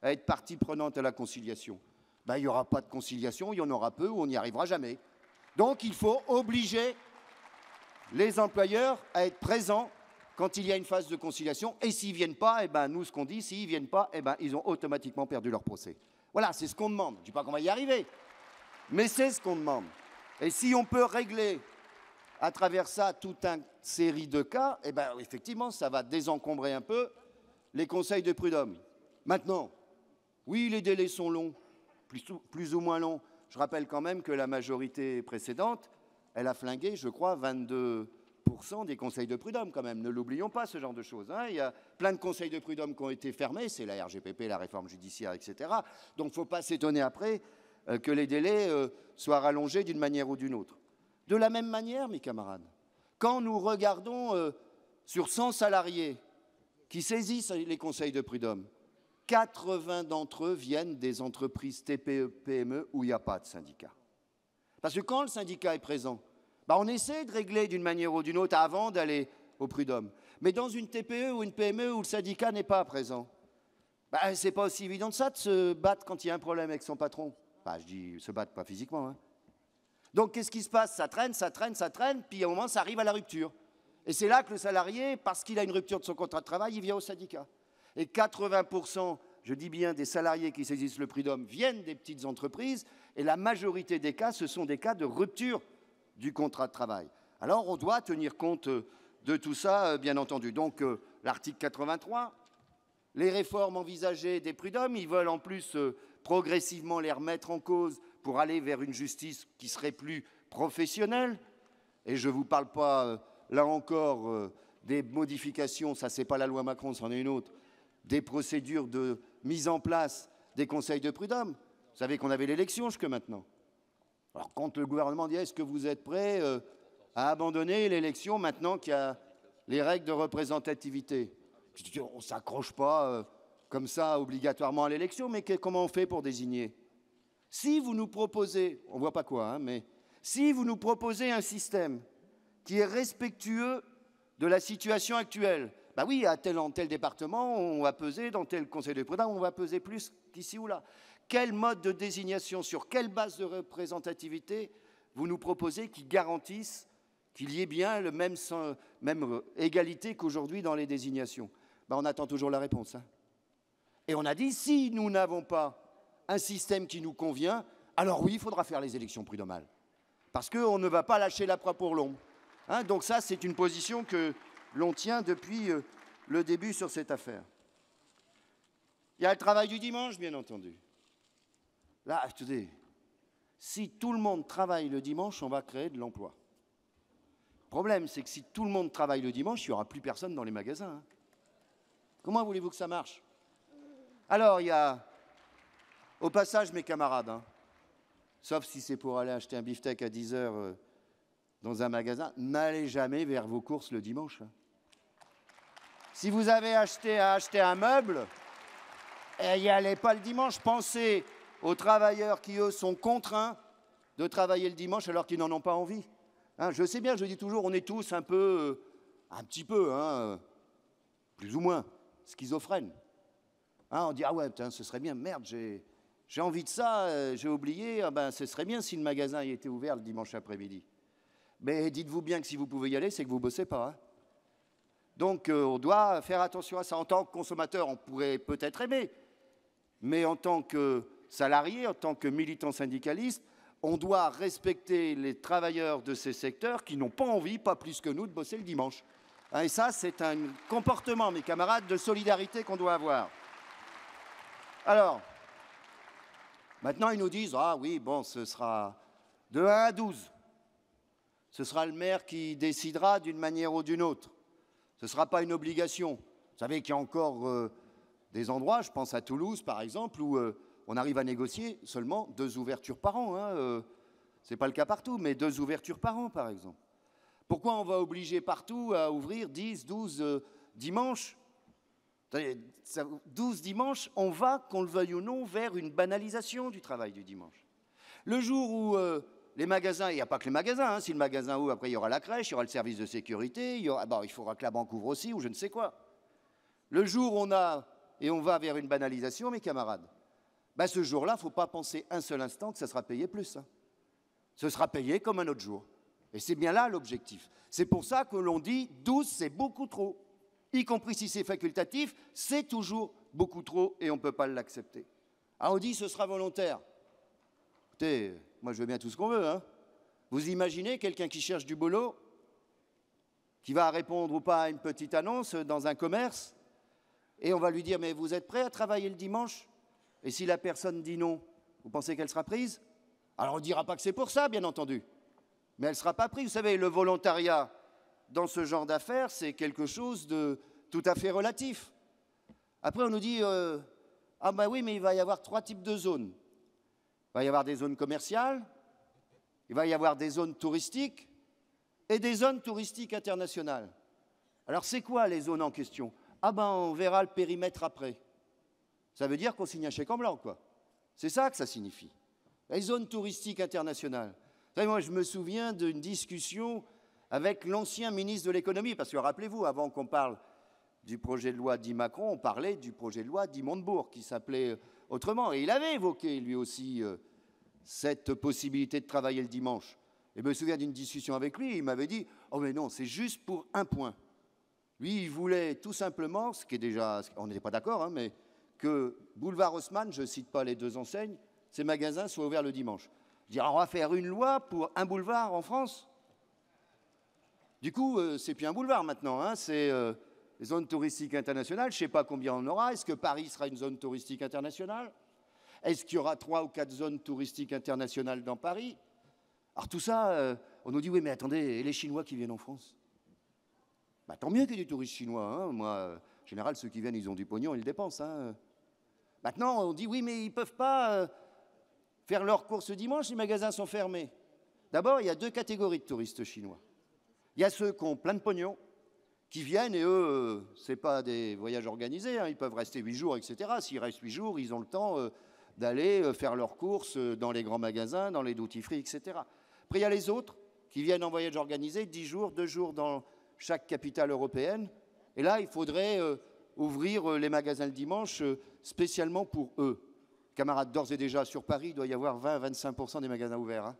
à être partie prenante à la conciliation, il n'y aura pas de conciliation, il y en aura peu ou on n'y arrivera jamais. Donc il faut obliger les employeurs à être présents quand il y a une phase de conciliation, et s'ils ne viennent pas, nous, ce qu'on dit, s'ils ne viennent pas, ils ont automatiquement perdu leur procès. Voilà, c'est ce qu'on demande. Je ne dis pas qu'on va y arriver, mais c'est ce qu'on demande. Et si on peut régler à travers ça toute une série de cas, effectivement, ça va désencombrer un peu les conseils de prud'hommes. Maintenant, oui, les délais sont longs, plus ou moins longs. Je rappelle quand même que la majorité précédente, elle a flingué, je crois, 22% des conseils de prud'hommes quand même. Ne l'oublions pas, ce genre de choses. Il y a plein de conseils de prud'hommes qui ont été fermés, c'est la RGPP, la réforme judiciaire, etc. Donc il ne faut pas s'étonner après que les délais soient rallongés d'une manière ou d'une autre. De la même manière, mes camarades, quand nous regardons sur 100 salariés qui saisissent les conseils de prud'hommes, 80 d'entre eux viennent des entreprises TPE, PME où il n'y a pas de syndicat. Parce que quand le syndicat est présent, on essaie de régler d'une manière ou d'une autre avant d'aller au prud'homme. Mais dans une TPE ou une PME où le syndicat n'est pas présent, ce n'est pas aussi évident que ça de se battre quand il y a un problème avec son patron. Je dis se battre, pas physiquement. Donc qu'est-ce qui se passe? Ça traîne, puis à un moment, ça arrive à la rupture. Et c'est là que le salarié, parce qu'il a une rupture de son contrat de travail, il vient au syndicat. Et 80%, je dis bien, des salariés qui saisissent le prud'homme viennent des petites entreprises, et la majorité des cas, ce sont des cas de rupture du contrat de travail. Alors on doit tenir compte de tout ça, bien entendu. Donc l'article 83, les réformes envisagées des prud'hommes, ils veulent en plus progressivement les remettre en cause pour aller vers une justice qui serait plus professionnelle. Et je ne vous parle pas, là encore, des modifications, ça c'est pas la loi Macron, c'en est une autre, des procédures de mise en place des conseils de prud'hommes. Vous savez qu'on avait l'élection jusque maintenant. Alors quand le gouvernement dit « est-ce que vous êtes prêts à abandonner l'élection maintenant qu'il y a les règles de représentativité ?» On ne s'accroche pas comme ça obligatoirement à l'élection, mais comment on fait pour désigner? Si vous nous proposez, on ne voit pas quoi, mais si vous nous proposez un système qui est respectueux de la situation actuelle, oui, à tel département, on va peser, dans tel conseil de prud'hommes, on va peser plus qu'ici ou là. Quel mode de désignation, sur quelle base de représentativité vous nous proposez qui garantisse qu'il y ait bien le même égalité qu'aujourd'hui dans les désignations? On attend toujours la réponse. Et on a dit, si nous n'avons pas un système qui nous convient, alors oui, il faudra faire les élections prud'homales. Parce qu'on ne va pas lâcher la proie pour l'ombre. Donc ça, c'est une position que l'on tient depuis le début sur cette affaire. Il y a le travail du dimanche, bien entendu. Là, écoutez, si tout le monde travaille le dimanche, on va créer de l'emploi. Le problème, c'est que si tout le monde travaille le dimanche, il n'y aura plus personne dans les magasins. Comment voulez-vous que ça marche? Alors, il y a Au passage, mes camarades, hein, sauf si c'est pour aller acheter un beefsteak à 10 heures dans un magasin, n'allez jamais vers vos courses le dimanche. Hein. Si vous avez acheté un meuble, n'y allez pas le dimanche. Pensez aux travailleurs qui, eux, sont contraints de travailler le dimanche alors qu'ils n'en ont pas envie. Hein, je sais bien, je dis toujours, on est tous un petit peu, hein, plus ou moins, schizophrènes. Hein, on dit, ah ouais, putain, ce serait bien, merde, j'ai envie de ça, j'ai oublié, ah ben, ce serait bien si le magasin y était ouvert le dimanche après-midi. Mais dites-vous bien que si vous pouvez y aller, c'est que vous ne bossez pas. Hein. Donc, on doit faire attention à ça. En tant que consommateur, on pourrait peut-être aimer, mais en tant que salarié, en tant que militant syndicaliste, on doit respecter les travailleurs de ces secteurs qui n'ont pas envie, pas plus que nous, de bosser le dimanche. Hein, et ça, c'est un comportement, mes camarades, de solidarité qu'on doit avoir. Alors, maintenant, ils nous disent, ah oui, bon, ce sera de 1 à 12. Ce sera le maire qui décidera d'une manière ou d'une autre. Ce ne sera pas une obligation. Vous savez qu'il y a encore des endroits, je pense à Toulouse par exemple, où on arrive à négocier seulement 2 ouvertures par an. Hein, ce n'est pas le cas partout, mais 2 ouvertures par an par exemple. Pourquoi on va obliger partout à ouvrir 10, 12 dimanches ? 12 dimanches, on va, qu'on le veuille ou non, vers une banalisation du travail du dimanche. Le jour où les magasins, il n'y a pas que les magasins, hein, si le magasin ouvre, après il y aura la crèche, il y aura le service de sécurité, il faudra que la banque ouvre aussi, ou je ne sais quoi. Le jour où on va vers une banalisation, mes camarades, ce jour-là, il ne faut pas penser un seul instant que ça sera payé plus. Hein. Ce sera payé comme un autre jour. Et c'est bien là l'objectif. C'est pour ça que l'on dit 12, c'est beaucoup trop. Y compris si c'est facultatif, c'est toujours beaucoup trop et on ne peut pas l'accepter. Alors on dit ce sera volontaire. Écoutez, moi je veux bien tout ce qu'on veut. Hein. Vous imaginez quelqu'un qui cherche du boulot, qui va répondre ou pas à une petite annonce dans un commerce, et on va lui dire, mais vous êtes prêt à travailler le dimanche ? Et si la personne dit non, vous pensez qu'elle sera prise ? Alors on ne dira pas que c'est pour ça, bien entendu, mais elle ne sera pas prise. Vous savez, le volontariat dans ce genre d'affaires, c'est quelque chose de tout à fait relatif. Après, on nous dit, ah ben oui, mais il va y avoir 3 types de zones. Il va y avoir des zones commerciales, il va y avoir des zones touristiques et des zones touristiques internationales. Alors, c'est quoi les zones en question ? Ah ben, on verra le périmètre après. Ça veut dire qu'on signe un chèque en blanc, quoi. C'est ça que ça signifie. Les zones touristiques internationales. Vous savez, moi, je me souviens d'une discussion avec l'ancien ministre de l'économie, parce que rappelez-vous, avant qu'on parle du projet de loi dit Macron, on parlait du projet de loi dit Montebourg, qui s'appelait autrement. Et il avait évoqué, lui aussi, cette possibilité de travailler le dimanche. Et je me souviens d'une discussion avec lui, il m'avait dit « Oh mais non, c'est juste pour un point ». Lui, il voulait tout simplement, ce qui est déjà, on n'était pas d'accord, hein, mais que Boulevard Haussmann, je ne cite pas les 2 enseignes, ces magasins soient ouverts le dimanche. Je dis, on va faire une loi pour un boulevard en France. Du coup, c'est plus un boulevard maintenant, hein, c'est les zones touristiques internationales. Je ne sais pas combien on aura. Est-ce que Paris sera une zone touristique internationale ? Est-ce qu'il y aura 3 ou 4 zones touristiques internationales dans Paris ? Alors tout ça, on nous dit, oui, mais attendez, et les Chinois qui viennent en France ? Tant mieux qu'il y ait des touristes chinois. Hein. Moi, en général, ceux qui viennent, ils ont du pognon, ils le dépensent. Hein. Maintenant, on dit, oui, mais ils ne peuvent pas faire leurs courses dimanche, les magasins sont fermés. D'abord, il y a 2 catégories de touristes chinois. Il y a ceux qui ont plein de pognon, qui viennent, et eux, ce n'est pas des voyages organisés, hein, ils peuvent rester 8 jours, etc. S'ils restent 8 jours, ils ont le temps d'aller faire leurs courses dans les grands magasins, dans les duty-free, etc. Après, il y a les autres qui viennent en voyage organisé, 10 jours, 2 jours dans chaque capitale européenne. Et là, il faudrait ouvrir les magasins le dimanche spécialement pour eux. Camarades, d'ores et déjà, sur Paris, il doit y avoir 20-25% des magasins ouverts. Hein.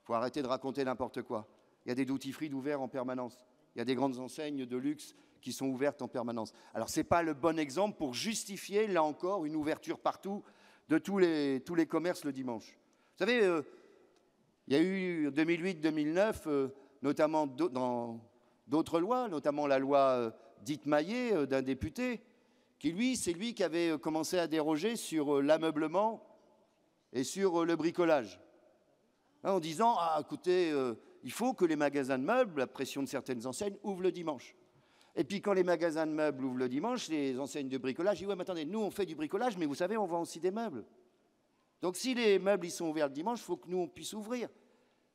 Faut arrêter de raconter n'importe quoi. Il y a des duty-free ouverts en permanence. Il y a des grandes enseignes de luxe qui sont ouvertes en permanence. Alors, ce n'est pas le bon exemple pour justifier, là encore, une ouverture partout de tous les commerces le dimanche. Vous savez, il y a eu 2008-2009, notamment dans d'autres lois, notamment la loi dite Maillet d'un député, qui, lui, c'est lui qui avait commencé à déroger sur l'ameublement et sur le bricolage. Hein, en disant, ah, écoutez, il faut que les magasins de meubles, à pression de certaines enseignes, ouvrent le dimanche. Et puis quand les magasins de meubles ouvrent le dimanche, les enseignes de bricolage disent, ouais, mais attendez, nous on fait du bricolage, mais vous savez, on vend aussi des meubles. Donc si les meubles ils sont ouverts le dimanche, il faut que nous, on puisse ouvrir.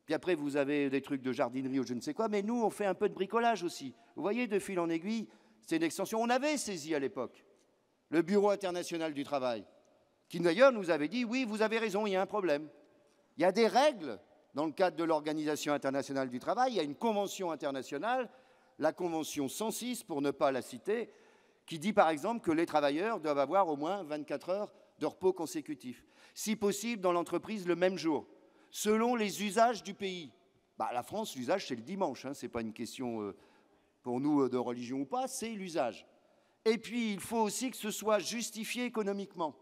Puis après, vous avez des trucs de jardinerie ou je ne sais quoi, mais nous, on fait un peu de bricolage aussi. Vous voyez, de fil en aiguille, c'est une extension. On avait saisi à l'époque le Bureau international du travail, qui d'ailleurs nous avait dit, oui, vous avez raison, il y a un problème. Il y a des règles dans le cadre de l'Organisation internationale du travail, il y a une convention internationale, la convention 106, pour ne pas la citer, qui dit par exemple que les travailleurs doivent avoir au moins 24 heures de repos consécutifs. Si possible, dans l'entreprise, le même jour, selon les usages du pays. Bah, la France, l'usage, c'est le dimanche, hein, ce n'est pas une question pour nous de religion ou pas, c'est l'usage. Et puis, il faut aussi que ce soit justifié économiquement.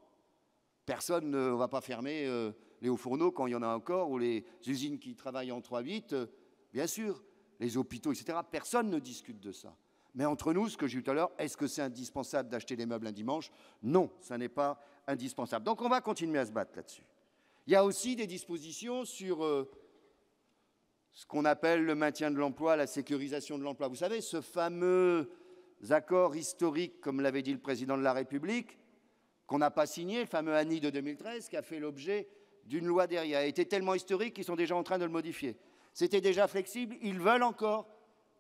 Personne ne va pas fermer les hauts fourneaux quand il y en a encore, ou les usines qui travaillent en 3-8, bien sûr, les hôpitaux, etc. Personne ne discute de ça. Mais entre nous, ce que j'ai eu tout à l'heure, est-ce que c'est indispensable d'acheter des meubles un dimanche? Non, ça n'est pas indispensable. Donc on va continuer à se battre là-dessus. Il y a aussi des dispositions sur ce qu'on appelle le maintien de l'emploi, la sécurisation de l'emploi. Vous savez, ce fameux accord historique, comme l'avait dit le président de la République, qu'on n'a pas signé, le fameux ANI de 2013, qui a fait l'objet d'une loi derrière, a été tellement historique qu'ils sont déjà en train de le modifier. C'était déjà flexible, ils veulent encore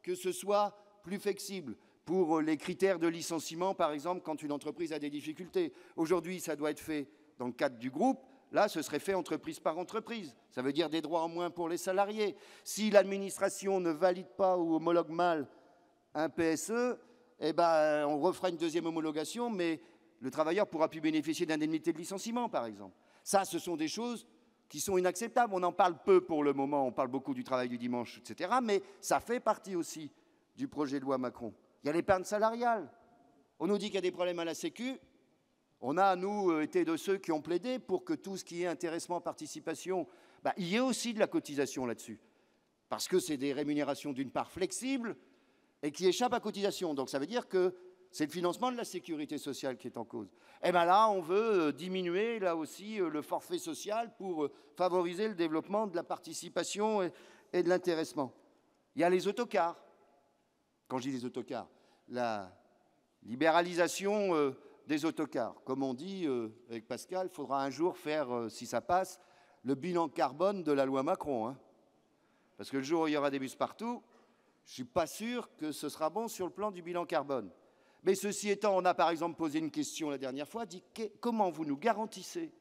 que ce soit plus flexible pour les critères de licenciement, par exemple, quand une entreprise a des difficultés. Aujourd'hui, ça doit être fait dans le cadre du groupe. Là, ce serait fait entreprise par entreprise. Ça veut dire des droits en moins pour les salariés. Si l'administration ne valide pas ou homologue mal un PSE, eh ben, on refera une deuxième homologation, mais le travailleur pourra plus bénéficier d'indemnités de licenciement, par exemple. Ça, ce sont des choses qui sont inacceptables. On en parle peu pour le moment, on parle beaucoup du travail du dimanche, etc. Mais ça fait partie aussi du projet de loi Macron. Il y a l'épargne salariale. On nous dit qu'il y a des problèmes à la Sécu. On a, nous, été de ceux qui ont plaidé pour que tout ce qui est intéressement, participation, il y ait aussi de la cotisation là-dessus. Parce que c'est des rémunérations d'une part flexibles et qui échappent à cotisation. Donc ça veut dire que c'est le financement de la sécurité sociale qui est en cause. Et bien là, on veut diminuer, là aussi, le forfait social pour favoriser le développement de la participation et de l'intéressement. Il y a les autocars. Quand je dis les autocars, la libéralisation des autocars. Comme on dit avec Pascal, il faudra un jour faire, si ça passe, le bilan carbone de la loi Macron. Hein. Parce que le jour où il y aura des bus partout, je ne suis pas sûr que ce sera bon sur le plan du bilan carbone. Mais ceci étant, on a par exemple posé une question la dernière fois, dit comment vous nous garantissez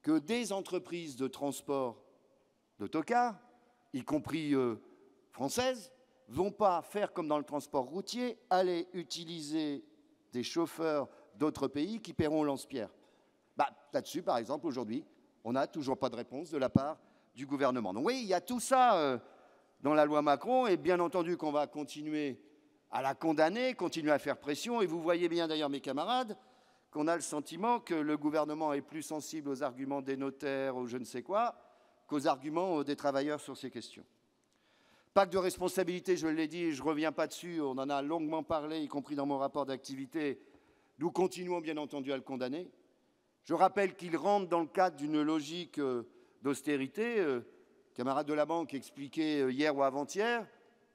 que des entreprises de transport d'autocars, y compris françaises, ne vont pas faire comme dans le transport routier, aller utiliser des chauffeurs d'autres pays qui paieront lance-pierre. Là-dessus, par exemple, aujourd'hui, on n'a toujours pas de réponse de la part du gouvernement. Donc oui, il y a tout ça dans la loi Macron, et bien entendu qu'on va continuer à la condamner, continuer à faire pression. Et vous voyez bien d'ailleurs, mes camarades, qu'on a le sentiment que le gouvernement est plus sensible aux arguments des notaires ou je ne sais quoi qu'aux arguments des travailleurs sur ces questions. Pacte de responsabilité, je l'ai dit, je ne reviens pas dessus, on en a longuement parlé, y compris dans mon rapport d'activité. Nous continuons bien entendu à le condamner. Je rappelle qu'il rentre dans le cadre d'une logique d'austérité. Camarade de la banque expliquait hier ou avant-hier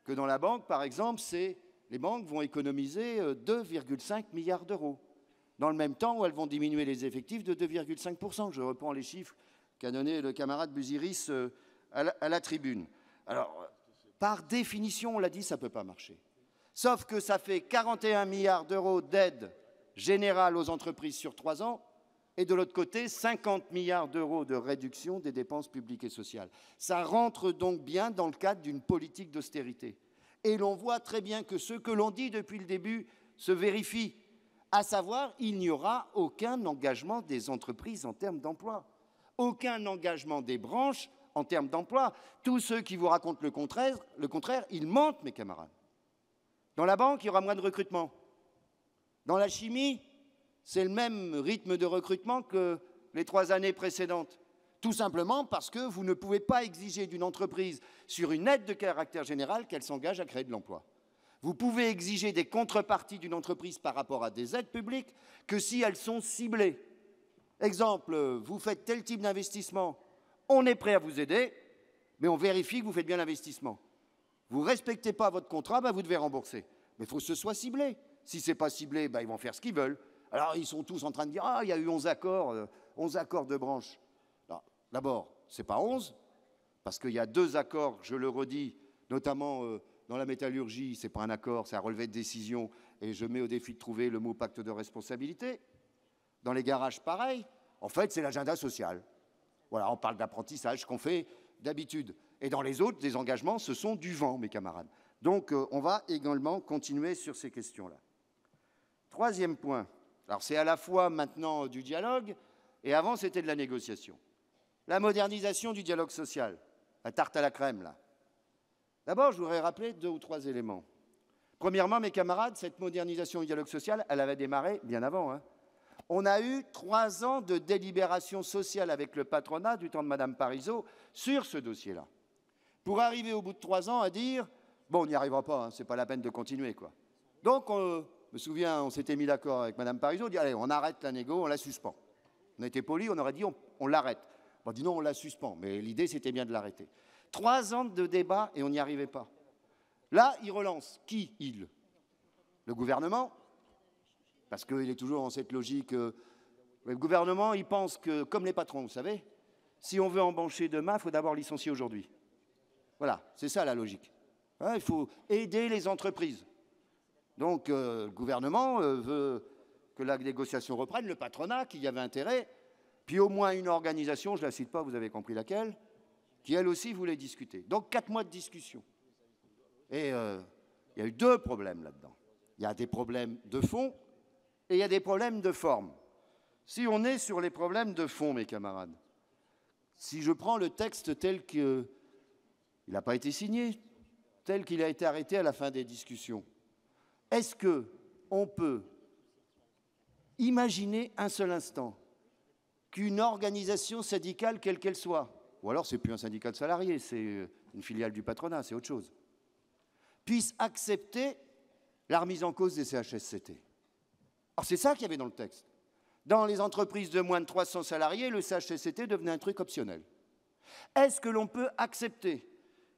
que dans la banque, par exemple, les banques vont économiser 2,5 milliards d'euros. Dans le même temps où elles vont diminuer les effectifs de 2,5%. Je reprends les chiffres qu'a donné le camarade Busiris à la tribune. Alors, par définition, on l'a dit, ça ne peut pas marcher. Sauf que ça fait 41 milliards d'euros d'aide générale aux entreprises sur 3 ans, et de l'autre côté, 50 milliards d'euros de réduction des dépenses publiques et sociales. Ça rentre donc bien dans le cadre d'une politique d'austérité. Et l'on voit très bien que ce que l'on dit depuis le début se vérifie, à savoir, il n'y aura aucun engagement des entreprises en termes d'emploi, aucun engagement des branches en termes d'emploi. Tous ceux qui vous racontent le contraire, ils mentent, mes camarades. Dans la banque, il y aura moins de recrutement. Dans la chimie, c'est le même rythme de recrutement que les 3 années précédentes. Tout simplement parce que vous ne pouvez pas exiger d'une entreprise sur une aide de caractère général qu'elle s'engage à créer de l'emploi. Vous pouvez exiger des contreparties d'une entreprise par rapport à des aides publiques que si elles sont ciblées. Exemple, vous faites tel type d'investissement, on est prêt à vous aider, mais on vérifie que vous faites bien l'investissement. Vous ne respectez pas votre contrat, vous devez rembourser. Mais il faut que ce soit ciblé. Si ce n'est pas ciblé, ils vont faire ce qu'ils veulent. Alors, ils sont tous en train de dire « Ah, il y a eu 11 accords de branche ». D'abord, ce n'est pas 11, parce qu'il y a 2 accords, je le redis, notamment dans la métallurgie, ce n'est pas un accord, c'est un relevé de décision, et je mets au défi de trouver le mot pacte de responsabilité. Dans les garages, pareil. En fait, c'est l'agenda social. Voilà, on parle d'apprentissage qu'on fait d'habitude. Et dans les autres, des engagements, ce sont du vent, mes camarades. Donc, on va également continuer sur ces questions-là. 3e point. Alors, c'est à la fois maintenant du dialogue, et avant, c'était de la négociation. La modernisation du dialogue social, la tarte à la crème, là. D'abord, je voudrais rappeler 2 ou 3 éléments. Premièrement, mes camarades, cette modernisation du dialogue social, elle avait démarré bien avant, hein. On a eu 3 ans de délibération sociale avec le patronat du temps de Mme Parisot sur ce dossier-là. Pour arriver au bout de 3 ans à dire, bon, on n'y arrivera pas, hein, c'est pas la peine de continuer, quoi. Donc, je me souviens, on s'était mis d'accord avec Mme Parisot, on dit, allez, on arrête la négo, on la suspend. On a été polis, on aurait dit, on l'arrête. On dit non, on la suspend, mais l'idée, c'était bien de l'arrêter. 3 ans de débat et on n'y arrivait pas. Là, il relance. Qui, il? Le gouvernement, parce qu'il est toujours dans cette logique. Le gouvernement, il pense que, comme les patrons, vous savez, si on veut embaucher demain, il faut d'abord licencier aujourd'hui. Voilà, c'est ça la logique. Hein, il faut aider les entreprises. Donc, le gouvernement veut que la négociation reprenne, le patronat, qui y avait intérêt, puis au moins une organisation, je ne la cite pas, vous avez compris laquelle, qui elle aussi voulait discuter. Donc 4 mois de discussion. Et il y a eu 2 problèmes là-dedans. Il y a des problèmes de fond et il y a des problèmes de forme. Si on est sur les problèmes de fond, mes camarades, si je prends le texte tel qu'il n'a pas été signé, tel qu'il a été arrêté à la fin des discussions, est-ce qu'on peut imaginer un seul instant qu'une organisation syndicale, quelle qu'elle soit, ou alors c'est plus un syndicat de salariés, c'est une filiale du patronat, c'est autre chose, puisse accepter la remise en cause des CHSCT. Alors c'est ça qu'il y avait dans le texte. Dans les entreprises de moins de 300 salariés, le CHSCT devenait un truc optionnel. Est-ce que l'on peut accepter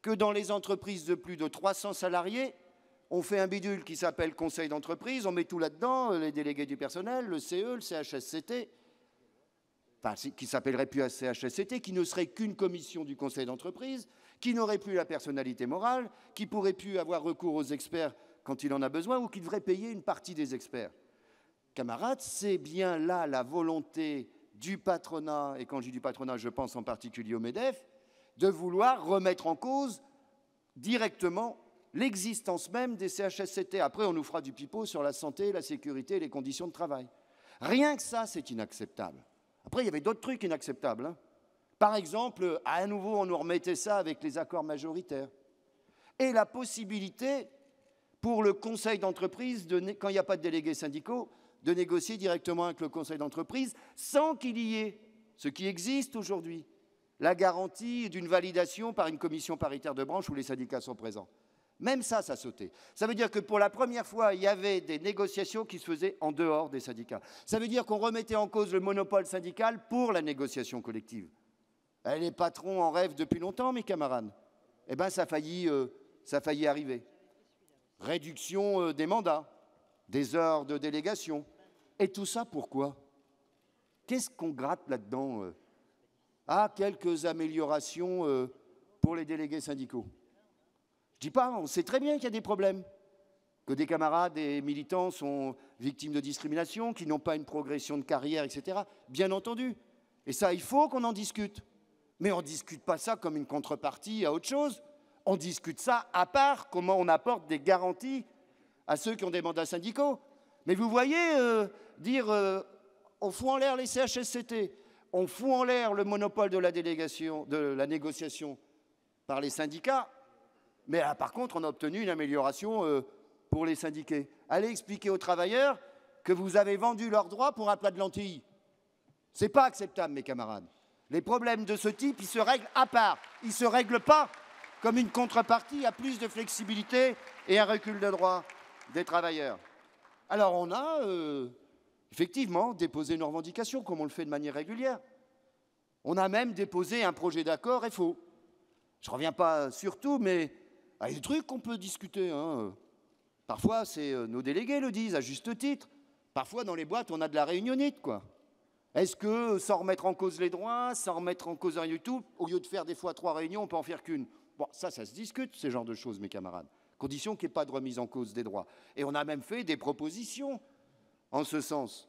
que dans les entreprises de plus de 300 salariés, on fait un bidule qui s'appelle conseil d'entreprise, on met tout là-dedans, les délégués du personnel, le CE, le CHSCT, enfin, qui s'appellerait plus un CHSCT, qui ne serait qu'une commission du conseil d'entreprise, qui n'aurait plus la personnalité morale, qui pourrait plus avoir recours aux experts quand il en a besoin, ou qui devrait payer une partie des experts. Camarades, c'est bien là la volonté du patronat, et quand je dis du patronat, je pense en particulier au MEDEF, de vouloir remettre en cause directement l'existence même des CHSCT. Après, on nous fera du pipeau sur la santé, la sécurité et les conditions de travail. Rien que ça, c'est inacceptable. Après, il y avait d'autres trucs inacceptables, hein. Par exemple, à nouveau, on nous remettait ça avec les accords majoritaires. Et la possibilité pour le conseil d'entreprise, quand il n'y a pas de délégués syndicaux, de négocier directement avec le conseil d'entreprise sans qu'il y ait, ce qui existe aujourd'hui, la garantie d'une validation par une commission paritaire de branche où les syndicats sont présents. Même ça, ça sautait. Ça veut dire que pour la première fois, il y avait des négociations qui se faisaient en dehors des syndicats. Ça veut dire qu'on remettait en cause le monopole syndical pour la négociation collective. Et les patrons en rêvent depuis longtemps, mes camarades. Eh bien, ça a failli arriver. Réduction des mandats, des heures de délégation. Et tout ça, pourquoi? Qu'est-ce qu'on gratte là-dedans? Ah, quelques améliorations pour les délégués syndicaux. Je ne dis pas, on sait très bien qu'il y a des problèmes, que des camarades, des militants sont victimes de discrimination, qui n'ont pas une progression de carrière, etc. Bien entendu. Et ça, il faut qu'on en discute. Mais on ne discute pas ça comme une contrepartie à autre chose. On discute ça à part, comment on apporte des garanties à ceux qui ont des mandats syndicaux. Mais vous voyez, on fout en l'air les CHSCT, on fout en l'air le monopole de la délégation, de la négociation par les syndicats, mais là, par contre, on a obtenu une amélioration pour les syndiqués. Allez expliquer aux travailleurs que vous avez vendu leurs droits pour un plat de lentilles. Ce n'est pas acceptable, mes camarades. Les problèmes de ce type, ils se règlent à part. Ils ne se règlent pas comme une contrepartie à plus de flexibilité et un recul de droits des travailleurs. Alors, on a effectivement déposé une revendication, comme on le fait de manière régulière. On a même déposé un projet d'accord FO. Je ne reviens pas sur tout, mais il y a des trucs qu'on peut discuter, hein. Parfois, nos délégués le disent, à juste titre. Parfois, dans les boîtes, on a de la réunionnite, quoi. Est-ce que, sans remettre en cause les droits, sans remettre en cause rien du tout, au lieu de faire des fois 3 réunions, on peut en faire qu'une? Bon, ça se discute, ces genres de choses, mes camarades. Condition qu'il n'y ait pas de remise en cause des droits. Et on a même fait des propositions en ce sens.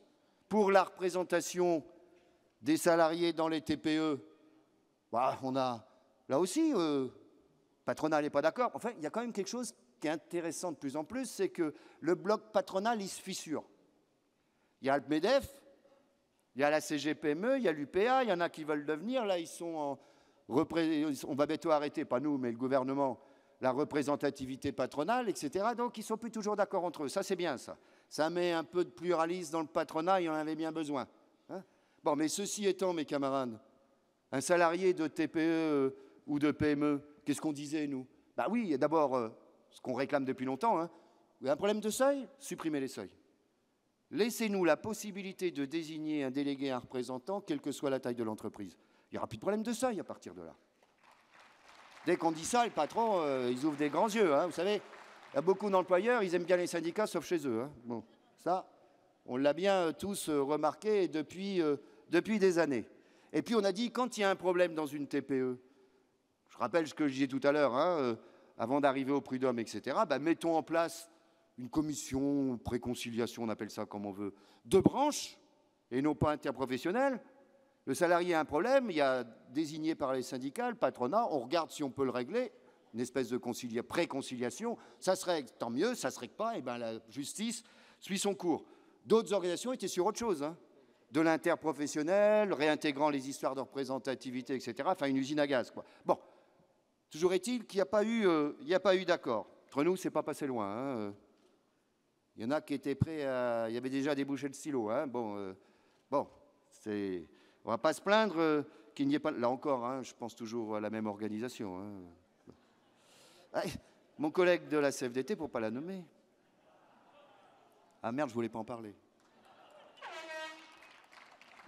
Pour la représentation des salariés dans les TPE, bah, on a, là aussi, patronal n'est pas d'accord. Enfin, il y a quand même quelque chose qui est intéressant de plus en plus, c'est que le bloc patronal, il se fissure. Il y a le MEDEF, il y a la CGPME, il y a l'UPA, il y en a qui veulent devenir, là ils sont en on va bientôt arrêter, pas nous, mais le gouvernement, la représentativité patronale, etc. Donc ils ne sont plus toujours d'accord entre eux. Ça c'est bien ça. Ça met un peu de pluralisme dans le patronat, il en avait bien besoin. Hein, bon, mais ceci étant, mes camarades, un salarié de TPE ou de PME, qu'est-ce qu'on disait nous? Bah oui, d'abord, ce qu'on réclame depuis longtemps, hein, il y a un problème de seuil, supprimez les seuils. Laissez-nous la possibilité de désigner un délégué, un représentant, quelle que soit la taille de l'entreprise. Il n'y aura plus de problème de seuil à partir de là. Dès qu'on dit ça, les patrons, ils ouvrent des grands yeux. Hein, vous savez, il y a beaucoup d'employeurs, ils aiment bien les syndicats, sauf chez eux. Hein. Bon, ça, on l'a bien tous remarqué depuis des années. Et puis on a dit, quand il y a un problème dans une TPE, je rappelle ce que je disais tout à l'heure, hein, avant d'arriver au prud'homme, etc., bah, mettons en place une commission préconciliation, on appelle ça comme on veut, de branches, et non pas interprofessionnelle. Le salarié a un problème, il y a désigné par les syndicats, le patronat, on regarde si on peut le régler, une espèce de préconciliation, ça se règle, tant mieux, ça ne se règle pas, et bien la justice suit son cours. D'autres organisations étaient sur autre chose, hein, de l'interprofessionnel, réintégrant les histoires de représentativité, etc., enfin une usine à gaz, quoi. Bon, toujours est-il qu'il n'y a pas eu d'accord. Entre nous, c'est pas passé loin, hein. Il y en a qui étaient prêts à... Il y avait déjà débouché le silo. Hein. Bon, c'est... On ne va pas se plaindre qu'il n'y ait pas... Là encore, hein, je pense toujours à la même organisation. Hein. Ah, mon collègue de la CFDT, pour ne pas la nommer. Ah merde, je ne voulais pas en parler.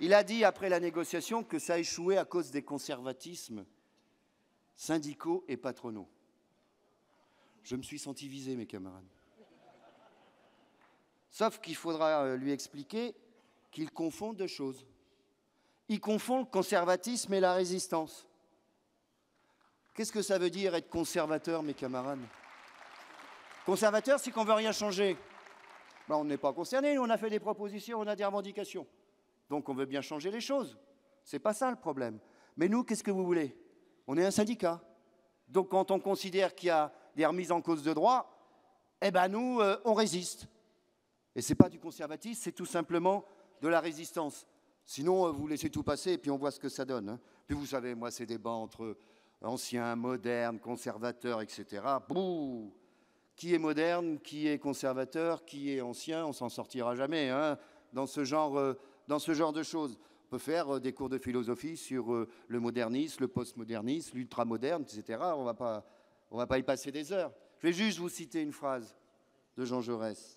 Il a dit, après la négociation, que ça a échoué à cause des conservatismes syndicaux et patronaux. Je me suis senti visé, mes camarades. Sauf qu'il faudra lui expliquer qu'il confond deux choses. Il confond le conservatisme et la résistance. Qu'est-ce que ça veut dire être conservateur, mes camarades? Conservateur, c'est qu'on ne veut rien changer. Ben, on n'est pas concerné, on a fait des propositions, on a des revendications. Donc on veut bien changer les choses. Ce n'est pas ça le problème. Mais nous, qu'est-ce que vous voulez? On est un syndicat. Donc quand on considère qu'il y a des remises en cause de droit, eh ben nous, on résiste. Et ce n'est pas du conservatisme, c'est tout simplement de la résistance. Sinon, vous laissez tout passer et puis on voit ce que ça donne. Hein. Puis vous savez, moi, ces débats entre anciens, modernes, conservateurs, etc. Bouh, qui est moderne, qui est conservateur, qui est ancien, on s'en sortira jamais hein, dans ce genre de choses. On peut faire des cours de philosophie sur le modernisme, le postmodernisme, l'ultramoderne, etc. On va pas y passer des heures. Je vais juste vous citer une phrase de Jean Jaurès.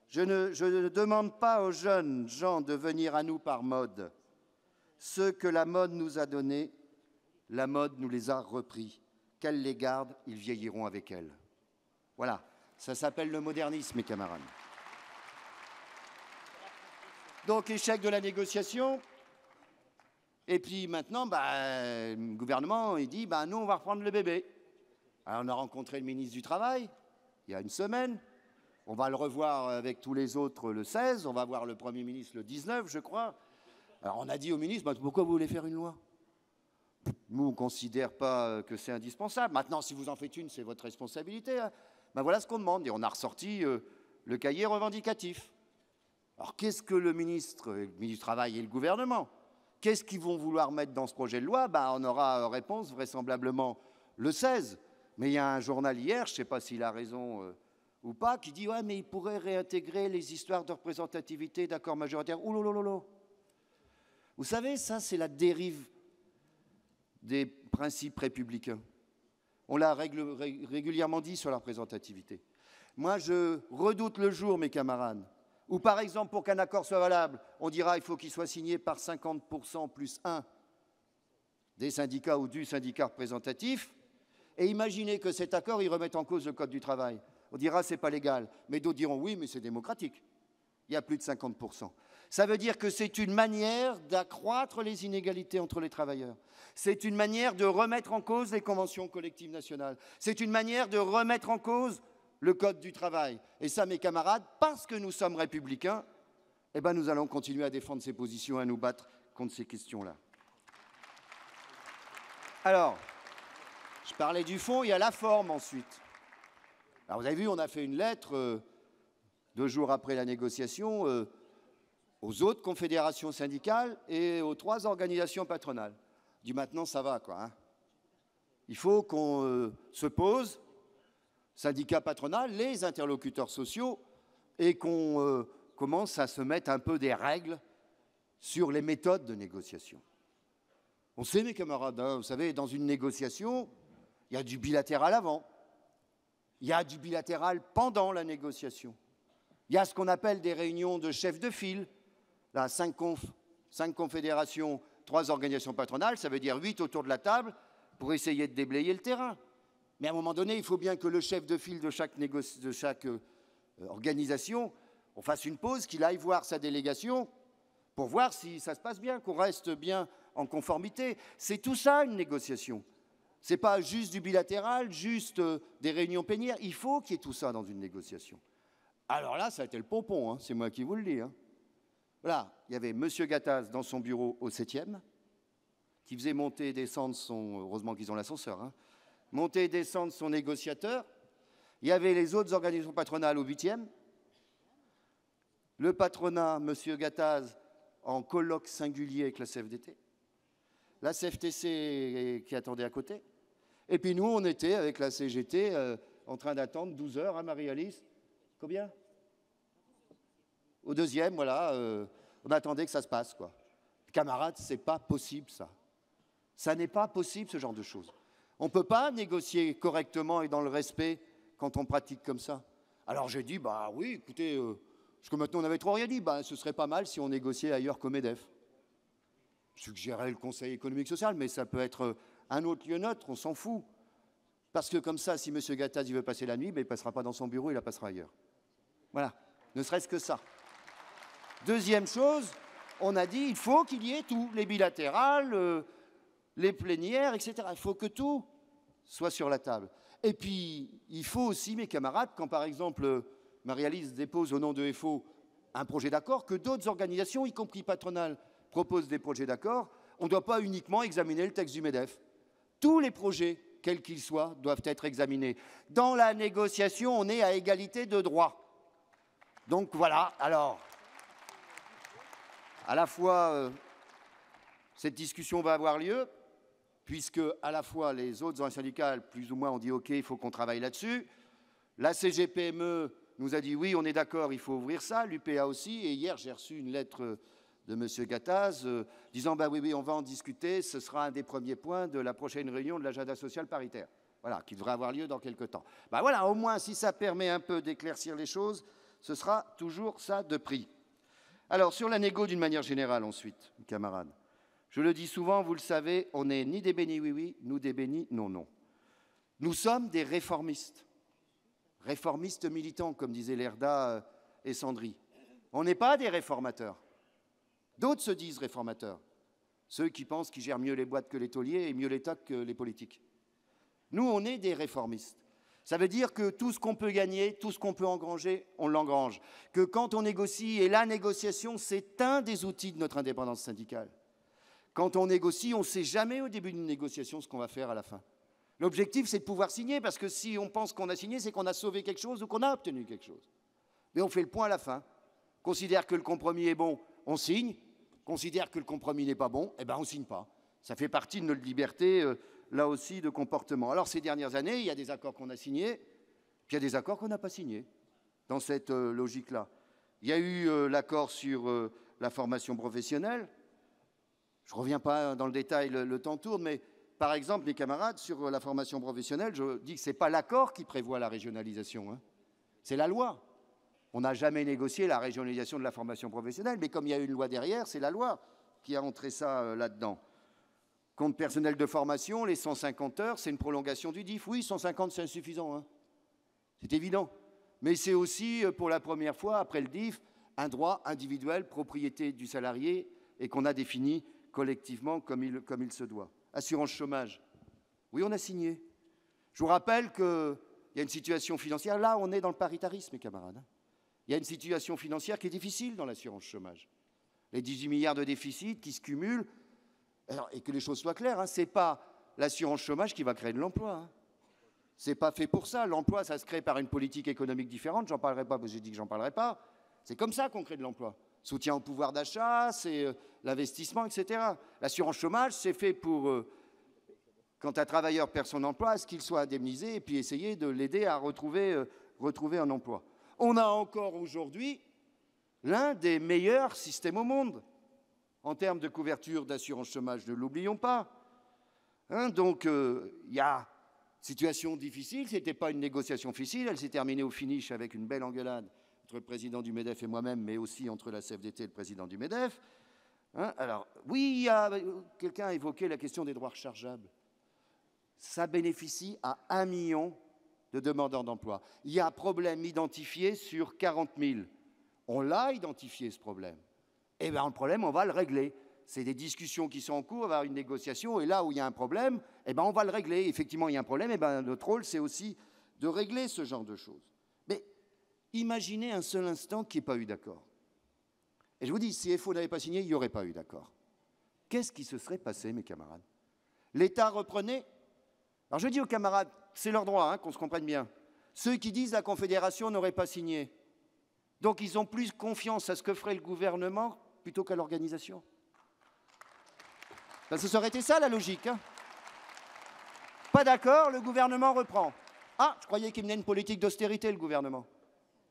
Je ne demande pas aux jeunes gens de venir à nous par mode. Ceux que la mode nous a donnés, la mode nous les a repris. Qu'elle les garde, ils vieilliront avec elle. Voilà, ça s'appelle le modernisme, mes camarades. Donc, échec de la négociation. Et puis maintenant, le gouvernement, il dit, nous, on va reprendre le bébé. Alors, on a rencontré le ministre du Travail, il y a une semaine. On va le revoir avec tous les autres le 16, on va voir le Premier ministre le 19, je crois. Alors on a dit au ministre, pourquoi vous voulez faire une loi? Nous, on ne considère pas que c'est indispensable. Maintenant, si vous en faites une, c'est votre responsabilité. Hein. Voilà ce qu'on demande. Et on a ressorti le cahier revendicatif. Alors qu'est-ce que le ministre du Travail et le gouvernement, qu'est-ce qu'ils vont vouloir mettre dans ce projet de loi? On aura réponse vraisemblablement le 16. Mais il y a un journal hier, je ne sais pas s'il a raison... ou pas, qui dit « ouais, mais il pourrait réintégrer les histoires de représentativité d'accords majoritaires. » Ouh là là là. Vous savez, ça, c'est la dérive des principes républicains. On l'a régulièrement dit sur la représentativité. Moi, je redoute le jour, mes camarades, où, par exemple, pour qu'un accord soit valable, on dira qu'il faut qu'il soit signé par 50% plus 1 des syndicats ou du syndicat représentatif, et imaginez que cet accord, il remette en cause le Code du travail. On dira c'est pas légal, mais d'autres diront oui, mais c'est démocratique. Il y a plus de 50%. Ça veut dire que c'est une manière d'accroître les inégalités entre les travailleurs. C'est une manière de remettre en cause les conventions collectives nationales. C'est une manière de remettre en cause le Code du travail. Et ça, mes camarades, parce que nous sommes républicains, eh ben, nous allons continuer à défendre ces positions, à nous battre contre ces questions-là. Alors, je parlais du fond, il y a la forme ensuite. Alors, vous avez vu, on a fait une lettre 2 jours après la négociation aux autres confédérations syndicales et aux 3 organisations patronales. Je dis maintenant, ça va, quoi. Hein. Il faut qu'on se pose, syndicats patronaux, les interlocuteurs sociaux, et qu'on commence à se mettre un peu des règles sur les méthodes de négociation. On sait, mes camarades, hein, vous savez, dans une négociation, il y a du bilatéral avant, il y a du bilatéral pendant la négociation. Il y a ce qu'on appelle des réunions de chefs de file, là, 5 confédérations, 3 organisations patronales, ça veut dire 8 autour de la table pour essayer de déblayer le terrain. Mais à un moment donné, il faut bien que le chef de file de chaque organisation, on fasse une pause, qu'il aille voir sa délégation pour voir si ça se passe bien, qu'on reste bien en conformité. C'est tout ça une négociation. Ce n'est pas juste du bilatéral, juste des réunions plénières. Il faut qu'il y ait tout ça dans une négociation. Alors là, ça a été le pompon, hein, c'est moi qui vous le dis. Hein. Voilà, il y avait M. Gattaz dans son bureau au 7e, qui faisait monter et descendre son... Heureusement qu'ils ont l'ascenseur. Hein, monter et descendre son négociateur. Il y avait les autres organisations patronales au 8e. Le patronat, M. Gattaz, en colloque singulier avec la CFDT. La CFTC qui attendait à côté. Et puis nous, on était avec la CGT en train d'attendre 12 heures, hein, Marie-Alice. Combien? Au 2e, voilà, on attendait que ça se passe, quoi. Camarades, c'est pas possible, ça. Ça n'est pas possible, ce genre de choses. On ne peut pas négocier correctement et dans le respect quand on pratique comme ça. Alors j'ai dit, bah oui, écoutez, parce que maintenant on n'avait trop rien dit, bah, ce serait pas mal si on négociait ailleurs qu'au MEDEF. Je suggérais le Conseil économique social, mais ça peut être un autre lieu neutre, on s'en fout. Parce que comme ça, si M. Gattaz veut passer la nuit, ben, il ne passera pas dans son bureau, il la passera ailleurs. Voilà, ne serait-ce que ça. Deuxième chose, on a dit il faut qu'il y ait tout, les bilatérales, les plénières, etc. Il faut que tout soit sur la table. Et puis, il faut aussi, mes camarades, quand par exemple Marie-Alice dépose au nom de FO un projet d'accord, que d'autres organisations, y compris patronales, proposent des projets d'accord, on ne doit pas uniquement examiner le texte du MEDEF. Tous les projets, quels qu'ils soient, doivent être examinés. Dans la négociation, on est à égalité de droit. Donc voilà, alors, à la fois, cette discussion va avoir lieu, puisque à la fois les autres organisations syndicales, plus ou moins, ont dit OK, il faut qu'on travaille là-dessus. La CGPME nous a dit oui, on est d'accord, il faut ouvrir ça, l'UPA aussi, et hier j'ai reçu une lettre de M. Gattaz, disant bah oui, on va en discuter, ce sera un des premiers points de la prochaine réunion de l'agenda social paritaire, voilà, qui devrait avoir lieu dans quelques temps. Ben voilà, au moins, si ça permet un peu d'éclaircir les choses, ce sera toujours ça de prix. Alors, sur la négo d'une manière générale ensuite, camarades, je le dis souvent, vous le savez, on n'est ni des bénis oui-oui, ni des bénis non-non. Nous sommes des réformistes militants, comme disaient Lerda et Sandry. On n'est pas des réformateurs. D'autres se disent réformateurs, ceux qui pensent qu'ils gèrent mieux les boîtes que les tauliers et mieux l'État que les politiques. Nous, on est des réformistes. Ça veut dire que tout ce qu'on peut gagner, tout ce qu'on peut engranger, on l'engrange. Que quand on négocie, et la négociation, c'est un des outils de notre indépendance syndicale. Quand on négocie, on ne sait jamais au début d'une négociation ce qu'on va faire à la fin. L'objectif, c'est de pouvoir signer, parce que si on pense qu'on a signé, c'est qu'on a sauvé quelque chose ou qu'on a obtenu quelque chose. Mais on fait le point à la fin. Considère que le compromis est bon, on signe. Considère que le compromis n'est pas bon, eh ben on ne signe pas. Ça fait partie de notre liberté, là aussi, de comportement. Alors, ces dernières années, il y a des accords qu'on a signés, puis il y a des accords qu'on n'a pas signés, dans cette logique-là. Il y a eu l'accord sur la formation professionnelle. Je ne reviens pas dans le détail, le temps tourne, mais par exemple, mes camarades, sur la formation professionnelle, je dis que ce n'est pas l'accord qui prévoit la régionalisation, hein. C'est la loi. On n'a jamais négocié la régionalisation de la formation professionnelle, mais comme il y a une loi derrière, c'est la loi qui a entré ça là-dedans. Compte personnel de formation, les 150 heures, c'est une prolongation du DIF. Oui, 150, c'est insuffisant, hein. C'est évident. Mais c'est aussi, pour la première fois, après le DIF, un droit individuel, propriété du salarié, et qu'on a défini collectivement comme il se doit. Assurance chômage. Oui, on a signé. Je vous rappelle qu'il y a une situation financière. Là, on est dans le paritarisme, mes camarades. Il y a une situation financière qui est difficile dans l'assurance chômage. Les 18 milliards de déficit qui se cumulent. Alors, et que les choses soient claires, hein, ce n'est pas l'assurance chômage qui va créer de l'emploi. Hein. Ce n'est pas fait pour ça. L'emploi, ça se crée par une politique économique différente. J'en parlerai pas parce que j'ai dit que j'en parlerai pas. C'est comme ça qu'on crée de l'emploi. Soutien au pouvoir d'achat, c'est l'investissement, etc. L'assurance chômage, c'est fait pour, quand un travailleur perd son emploi, à ce qu'il soit indemnisé et puis essayer de l'aider à retrouver un emploi. On a encore aujourd'hui l'un des meilleurs systèmes au monde en termes de couverture d'assurance chômage, ne l'oublions pas. Hein, donc, il y a situation difficile, ce n'était pas une négociation facile, elle s'est terminée au finish avec une belle engueulade entre le président du MEDEF et moi-même, mais aussi entre la CFDT et le président du MEDEF. Hein, alors, oui, quelqu'un a évoqué la question des droits rechargeables. Ça bénéficie à 1 million de demandeurs d'emploi. Il y a un problème identifié sur 40 000. On l'a identifié, ce problème. Eh bien, le problème, on va le régler. C'est des discussions qui sont en cours, on va avoir une négociation, et là où il y a un problème, eh bien, on va le régler. Effectivement, il y a un problème, eh bien, notre rôle, c'est aussi de régler ce genre de choses. Mais imaginez un seul instant qu'il n'y ait pas eu d'accord. Et je vous dis, si FO n'avait pas signé, il n'y aurait pas eu d'accord. Qu'est-ce qui se serait passé, mes camarades? L'État reprenait. Alors je dis aux camarades, c'est leur droit, hein, qu'on se comprenne bien. Ceux qui disent la Confédération n'aurait pas signé. Donc ils ont plus confiance à ce que ferait le gouvernement plutôt qu'à l'organisation. Ben, ce serait été ça la logique. Hein. Pas d'accord, le gouvernement reprend. Ah, je croyais qu'il menait une politique d'austérité, le gouvernement.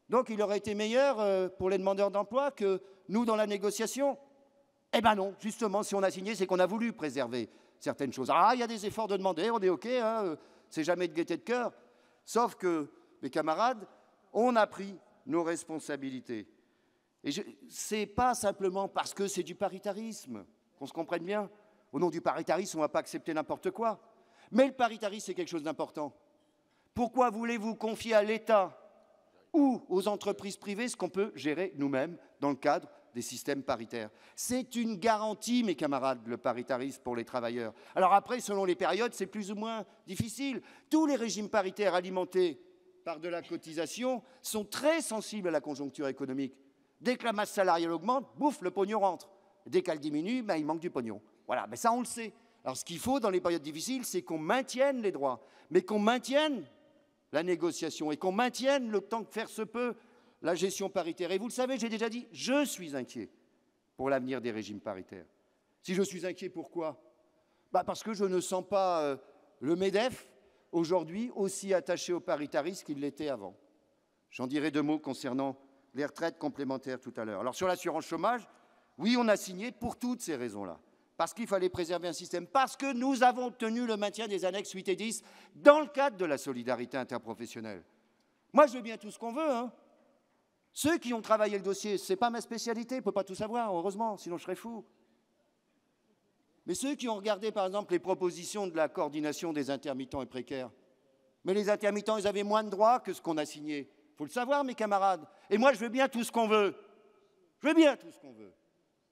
Donc il aurait été meilleur pour les demandeurs d'emploi que nous dans la négociation. Eh bien non, justement, si on a signé, c'est qu'on a voulu préserver certaines choses. Ah, il y a des efforts de demander, on est OK, hein, c'est jamais de gaieté de cœur. Sauf que, mes camarades, on a pris nos responsabilités. Et c'est pas simplement parce que c'est du paritarisme, qu'on se comprenne bien. Au nom du paritarisme, on ne va pas accepter n'importe quoi. Mais le paritarisme, c'est quelque chose d'important. Pourquoi voulez-vous confier à l'État ou aux entreprises privées ce qu'on peut gérer nous-mêmes dans le cadre des systèmes paritaires? C'est une garantie, mes camarades, le paritarisme pour les travailleurs. Alors après, selon les périodes, c'est plus ou moins difficile. Tous les régimes paritaires alimentés par de la cotisation sont très sensibles à la conjoncture économique. Dès que la masse salariale augmente, bouf, le pognon rentre. Dès qu'elle diminue, ben, il manque du pognon. Voilà, mais ça on le sait. Alors ce qu'il faut dans les périodes difficiles, c'est qu'on maintienne les droits, mais qu'on maintienne la négociation et qu'on maintienne le temps que faire se peut la gestion paritaire. Et vous le savez, j'ai déjà dit, je suis inquiet pour l'avenir des régimes paritaires. Si je suis inquiet, pourquoi? Bah parce que je ne sens pas le MEDEF aujourd'hui aussi attaché au paritarisme qu'il l'était avant. J'en dirai 2 mots concernant les retraites complémentaires tout à l'heure. Alors sur l'assurance chômage, oui, on a signé pour toutes ces raisons-là. Parce qu'il fallait préserver un système, parce que nous avons obtenu le maintien des annexes 8 et 10 dans le cadre de la solidarité interprofessionnelle. Moi, je veux bien tout ce qu'on veut. Hein. Ceux qui ont travaillé le dossier, ce n'est pas ma spécialité, je ne peux pas tout savoir, heureusement, sinon je serais fou. Mais ceux qui ont regardé, par exemple, les propositions de la coordination des intermittents et précaires, mais les intermittents, ils avaient moins de droits que ce qu'on a signé. Il faut le savoir, mes camarades. Et moi, je veux bien tout ce qu'on veut. Je veux bien tout ce qu'on veut.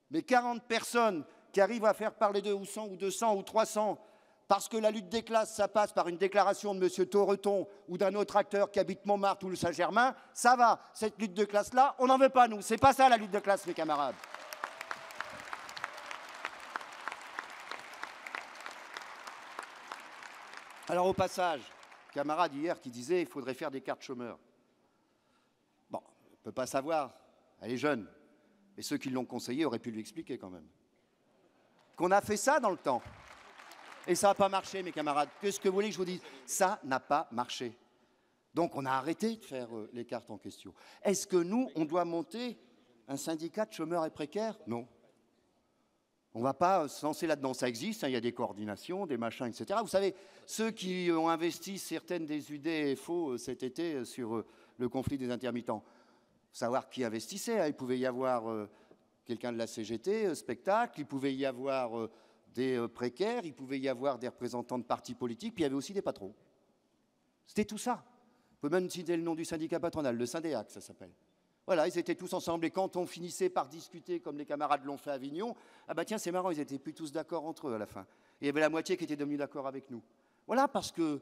Mais 40 personnes qui arrivent à faire parler d'eux, ou 100, ou 200, ou 300, parce que la lutte des classes, ça passe par une déclaration de M. Thoreton ou d'un autre acteur qui habite Montmartre ou le Saint-Germain, ça va. Cette lutte de classe-là, on n'en veut pas, nous. C'est pas ça, la lutte de classe, mes camarades. Alors, au passage, camarade hier qui disait qu'il faudrait faire des cartes chômeurs. Bon, on ne peut pas savoir, elle est jeune, mais ceux qui l'ont conseillé auraient pu lui expliquer quand même. Qu'on a fait ça dans le temps. Et ça n'a pas marché, mes camarades. Qu'est-ce que vous voulez que je vous dise? Ça n'a pas marché. Donc on a arrêté de faire les cartes en question. Est-ce que nous, on doit monter un syndicat de chômeurs et précaires? Non. On ne va pas se lancer là-dedans. Ça existe, hein, il y a des coordinations, des machins, etc. Vous savez, ceux qui ont investi certaines des UDFO cet été sur le conflit des intermittents, savoir qui investissait. Hein, il pouvait y avoir quelqu'un de la CGT, spectacle, il pouvait y avoir des précaires, il pouvait y avoir des représentants de partis politiques, puis il y avait aussi des patrons. C'était tout ça. On peut même citer le nom du syndicat patronal, le Syndéac, ça s'appelle. Voilà, ils étaient tous ensemble. Et quand on finissait par discuter, comme les camarades l'ont fait à Avignon, ah bah tiens, c'est marrant, ils étaient plus tous d'accord entre eux à la fin. Et il y avait la moitié qui était devenue d'accord avec nous. Voilà, parce que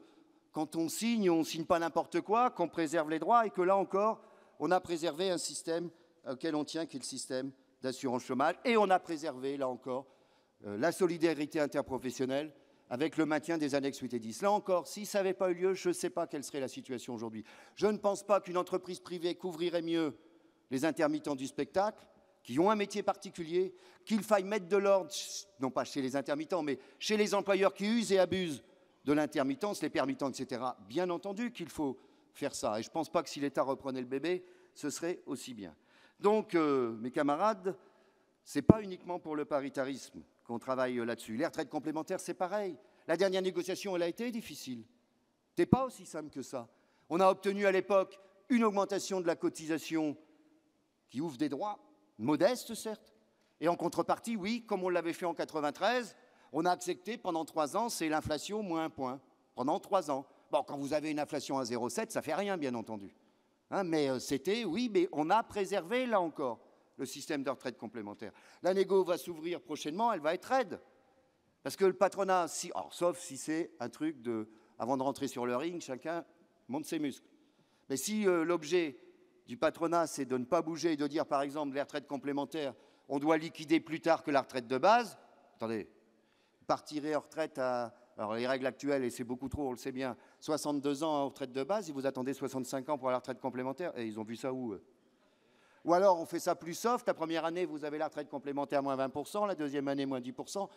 quand on ne signe pas n'importe quoi, qu'on préserve les droits, et que là encore, on a préservé un système auquel on tient, qui est le système d'assurance chômage, et on a préservé, là encore, la solidarité interprofessionnelle avec le maintien des annexes 8 et 10. Là encore, si ça n'avait pas eu lieu, je ne sais pas quelle serait la situation aujourd'hui. Je ne pense pas qu'une entreprise privée couvrirait mieux les intermittents du spectacle, qui ont un métier particulier, qu'il faille mettre de l'ordre, non pas chez les intermittents, mais chez les employeurs qui usent et abusent de l'intermittence, les permittents, etc. Bien entendu qu'il faut faire ça. Et je ne pense pas que si l'État reprenait le bébé, ce serait aussi bien. Donc, mes camarades, ce n'est pas uniquement pour le paritarisme qu'on travaille là-dessus. Les retraites complémentaires, c'est pareil. La dernière négociation, elle a été difficile. Ce n'est pas aussi simple que ça. On a obtenu à l'époque une augmentation de la cotisation qui ouvre des droits, modestes certes, et en contrepartie, oui, comme on l'avait fait en 93, on a accepté pendant 3 ans, c'est l'inflation moins 1 point, pendant 3 ans. Bon, quand vous avez une inflation à 0,7, ça ne fait rien, bien entendu. Hein, mais c'était, oui, mais on a préservé, là encore, le système de retraite complémentaire. La négo va s'ouvrir prochainement, elle va être raide. Parce que le patronat, sauf si c'est un truc de, avant de rentrer sur le ring, chacun monte ses muscles. Mais si l'objet du patronat, c'est de ne pas bouger et de dire, par exemple, les retraites complémentaires, on doit liquider plus tard que la retraite de base, attendez, partirez en retraite à, alors les règles actuelles, et c'est beaucoup trop, on le sait bien, 62 ans en retraite de base, et vous attendez 65 ans pour la retraite complémentaire, et ils ont vu ça où eux? Ou alors on fait ça plus soft, la première année, vous avez la retraite complémentaire moins 20%, la deuxième année moins 10%.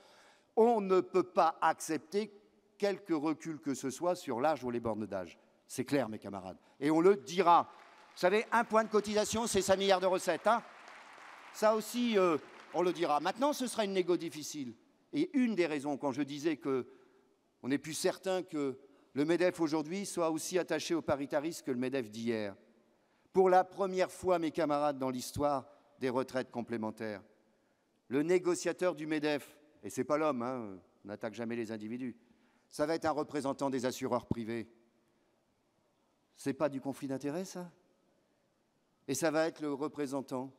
On ne peut pas accepter quelque recul que ce soit sur l'âge ou les bornes d'âge. C'est clair, mes camarades. Et on le dira. Vous savez, 1 point de cotisation, c'est 5 milliards de recettes. Hein, ça aussi, on le dira. Maintenant, ce sera une négo difficile. Et une des raisons, quand je disais qu'on n'est plus certain que le MEDEF aujourd'hui soit aussi attaché au paritarisme que le MEDEF d'hier. Pour la première fois, mes camarades, dans l'histoire des retraites complémentaires, le négociateur du MEDEF, et ce n'est pas l'homme, hein, on n'attaque jamais les individus, ça va être un représentant des assureurs privés. Ce n'est pas du conflit d'intérêts, ça? Et ça va être le représentant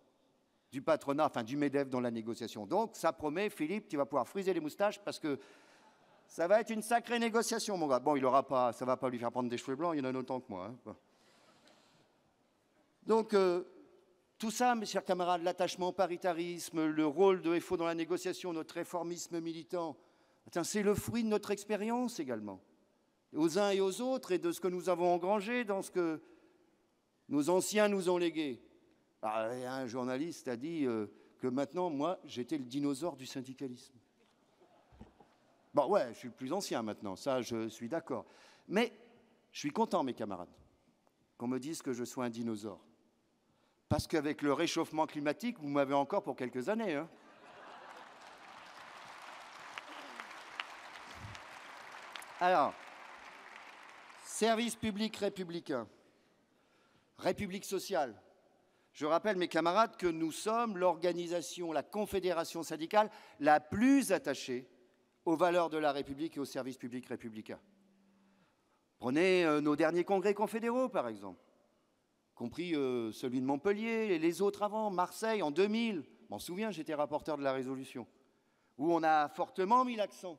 du patronat, enfin du MEDEF dans la négociation. Donc, ça promet, Philippe, tu vas pouvoir friser les moustaches parce que ça va être une sacrée négociation, mon gars. Bon, il aura pas, ça ne va pas lui faire prendre des cheveux blancs, il y en a autant que moi. Hein. Bon. Donc, tout ça, mes chers camarades, l'attachement au paritarisme, le rôle de FO dans la négociation, notre réformisme militant, c'est le fruit de notre expérience également, aux uns et aux autres, et de ce que nous avons engrangé dans ce que nos anciens nous ont légué. Alors, un journaliste a dit que maintenant, moi, j'étais le dinosaure du syndicalisme. Bon, ouais, je suis le plus ancien maintenant, ça, je suis d'accord. Mais je suis content, mes camarades, qu'on me dise que je sois un dinosaure. Parce qu'avec le réchauffement climatique, vous m'avez encore pour quelques années. Hein. Alors, service public républicain, République sociale. Je rappelle, mes camarades, que nous sommes l'organisation, la confédération syndicale la plus attachée aux valeurs de la République et au service public républicain. Prenez nos derniers congrès confédéraux, par exemple, compris celui de Montpellier et les autres avant, Marseille, en 2000. Je m'en souviens, j'étais rapporteur de la résolution, où on a fortement mis l'accent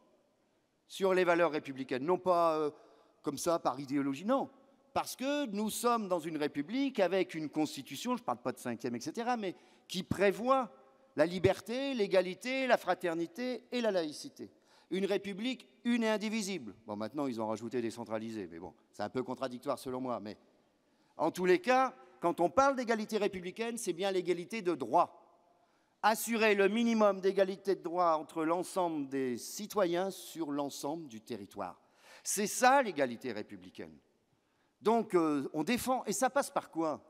sur les valeurs républicaines, non pas comme ça, par idéologie, non, parce que nous sommes dans une république avec une constitution, je ne parle pas de 5e, etc., mais qui prévoit la liberté, l'égalité, la fraternité et la laïcité. Une république une et indivisible. Bon, maintenant, ils ont rajouté décentralisée, mais bon, c'est un peu contradictoire selon moi. Mais en tous les cas, quand on parle d'égalité républicaine, c'est bien l'égalité de droit. Assurer le minimum d'égalité de droit entre l'ensemble des citoyens sur l'ensemble du territoire. C'est ça l'égalité républicaine. Donc, on défend. Et ça passe par quoi?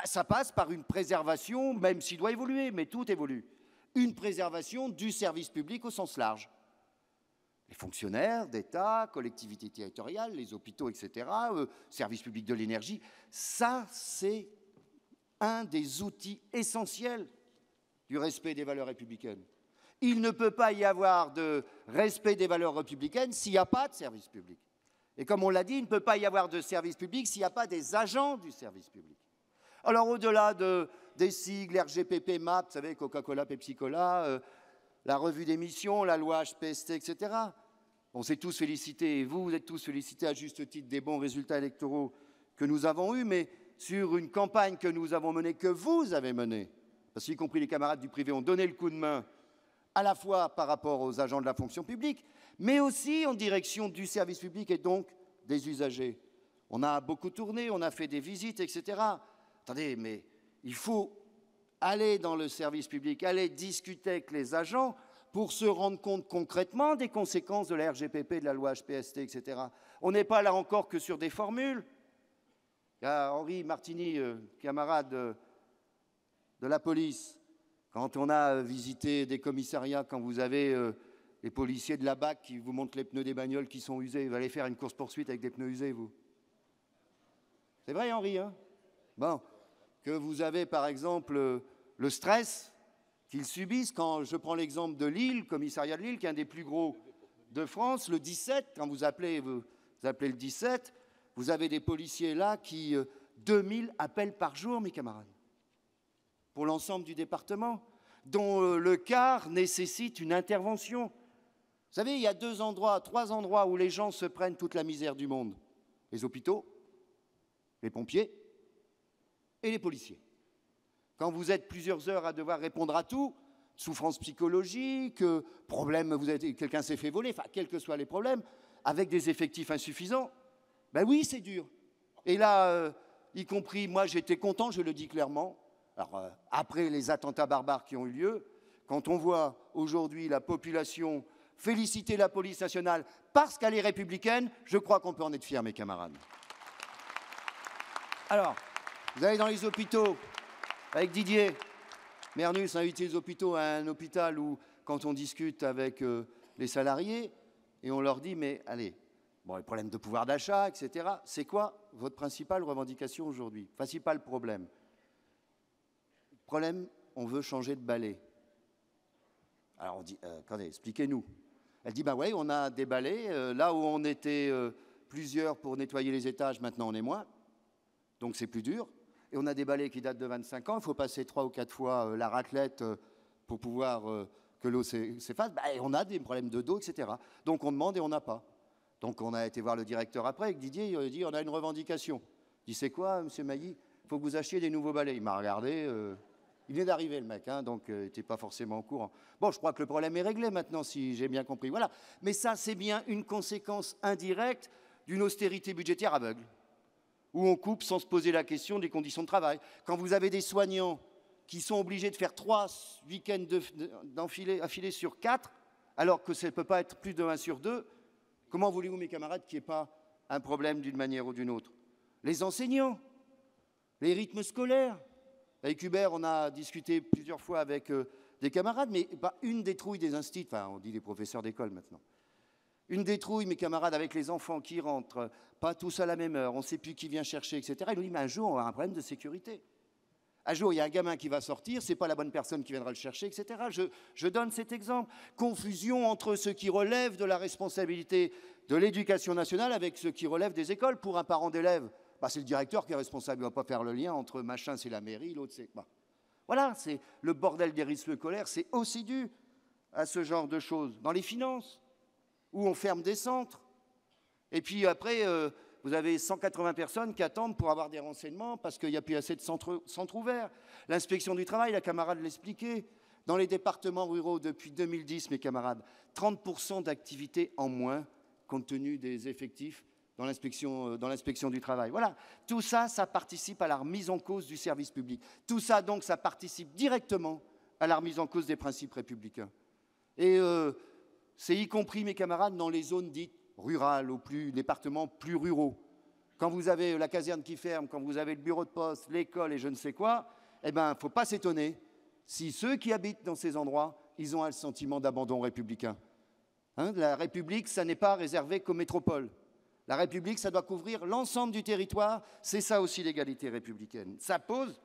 Ça passe par une préservation, même s'il doit évoluer, mais tout évolue. Une préservation du service public au sens large. Les fonctionnaires d'État, collectivités territoriales, les hôpitaux, etc., service public de l'énergie, ça, c'est un des outils essentiels du respect des valeurs républicaines. Il ne peut pas y avoir de respect des valeurs républicaines s'il n'y a pas de service public. Et comme on l'a dit, il ne peut pas y avoir de service public s'il n'y a pas des agents du service public. Alors au-delà des sigles, RGPP, MAP, vous savez, Coca-Cola, Pepsi-Cola, la revue des missions, la loi HPST, etc. On s'est tous félicités, et vous êtes tous félicités à juste titre des bons résultats électoraux que nous avons eus, mais sur une campagne que nous avons menée, que vous avez menée, parce qu'y compris les camarades du privé ont donné le coup de main, à la fois par rapport aux agents de la fonction publique, mais aussi en direction du service public et donc des usagers. On a beaucoup tourné, on a fait des visites, etc. Attendez, mais il faut aller dans le service public, aller discuter avec les agents pour se rendre compte concrètement des conséquences de la RGPP, de la loi HPST, etc. On n'est pas là encore que sur des formules. Il y a Henri Martini, camarade de la police, quand on a visité des commissariats, quand vous avez les policiers de la BAC qui vous montrent les pneus des bagnoles qui sont usés, vous allez faire une course-poursuite avec des pneus usés, vous. C'est vrai, Henri, hein? Bon, que vous avez, par exemple, le stress qu'ils subissent. Quand je prends l'exemple de Lille, commissariat de Lille, qui est un des plus gros de France, le 17, quand vous appelez le 17, vous avez des policiers là qui, 2000 appels par jour, mes camarades, pour l'ensemble du département, dont le quart nécessite une intervention. Vous savez, il y a 3 endroits où les gens se prennent toute la misère du monde. Les hôpitaux, les pompiers et les policiers. Quand vous êtes plusieurs heures à devoir répondre à tout, souffrance psychologique, problème, quelqu'un s'est fait voler, enfin, quels que soient les problèmes, avec des effectifs insuffisants, ben oui, c'est dur. Et là, y compris, moi, j'étais content, je le dis clairement. Alors, après les attentats barbares qui ont eu lieu, quand on voit aujourd'hui la population féliciter la police nationale parce qu'elle est républicaine, je crois qu'on peut en être fiers, mes camarades. Alors, vous allez dans les hôpitaux, avec Didier Mernus, invité les hôpitaux à un hôpital où, quand on discute avec les salariés, et on leur dit, mais allez, bon, les problèmes de pouvoir d'achat, etc., c'est quoi votre principale revendication aujourd'hui? Principal problème. Problème, on veut changer de balai. Alors on dit, attendez, expliquez-nous. Elle dit, ben oui, on a des balais, là où on était plusieurs pour nettoyer les étages, maintenant on est moins, donc c'est plus dur. Et on a des balais qui datent de 25 ans, il faut passer 3 ou 4 fois la raclette pour pouvoir que l'eau s'efface. Ben, on a des problèmes de dos, etc. Donc on demande et on n'a pas. Donc on a été voir le directeur après, avec Didier, il a dit, on a une revendication. Il dit, c'est quoi, monsieur Mailly? Il faut que vous achetiez des nouveaux balais. Il m'a regardé, il vient d'arriver le mec, hein, donc il n'était pas forcément au courant. Bon, je crois que le problème est réglé maintenant, si j'ai bien compris. Voilà. Mais ça, c'est bien une conséquence indirecte d'une austérité budgétaire aveugle, où on coupe sans se poser la question des conditions de travail. Quand vous avez des soignants qui sont obligés de faire 3 week-ends affilés sur 4, alors que ça ne peut pas être plus de 1 sur 2, comment voulez-vous, mes camarades, qu'il n'y ait pas un problème d'une manière ou d'une autre? Les enseignants, les rythmes scolaires. Avec Hubert, on a discuté plusieurs fois avec des camarades, mais bah, une des trouilles des instituts, enfin on dit des professeurs d'école maintenant, une des trouilles, mes camarades, avec les enfants qui rentrent, pas tous à la même heure, on ne sait plus qui vient chercher, etc. Ils nous disent, mais un jour, on va avoir un problème de sécurité. Un jour, il y a un gamin qui va sortir, ce n'est pas la bonne personne qui viendra le chercher, etc. Je donne cet exemple. Confusion entre ce qui relève de la responsabilité de l'éducation nationale avec ce qui relève des écoles. Pour un parent d'élève, bah, c'est le directeur qui est responsable, il ne va pas faire le lien entre machin, c'est la mairie, l'autre, c'est... Bah. Voilà, c'est le bordel des risques scolaires, c'est aussi dû à ce genre de choses. Dans les finances, où on ferme des centres, et puis après, vous avez 180 personnes qui attendent pour avoir des renseignements parce qu'il n'y a plus assez de centres ouverts. L'inspection du travail, la camarade l'expliquait, dans les départements ruraux depuis 2010, mes camarades, 30% d'activité en moins compte tenu des effectifs dans l'inspection du travail. Voilà, tout ça, ça participe à la remise en cause du service public. Tout ça, donc, ça participe directement à la remise en cause des principes républicains. Et c'est y compris, mes camarades, dans les zones dites rurales, aux départements plus ruraux. Quand vous avez la caserne qui ferme, quand vous avez le bureau de poste, l'école et je ne sais quoi, eh bien, il ne faut pas s'étonner si ceux qui habitent dans ces endroits, ils ont un sentiment d'abandon républicain. Hein, la République, ça n'est pas réservé qu'aux métropoles. La République, ça doit couvrir l'ensemble du territoire. C'est ça aussi l'égalité républicaine. Ça pose,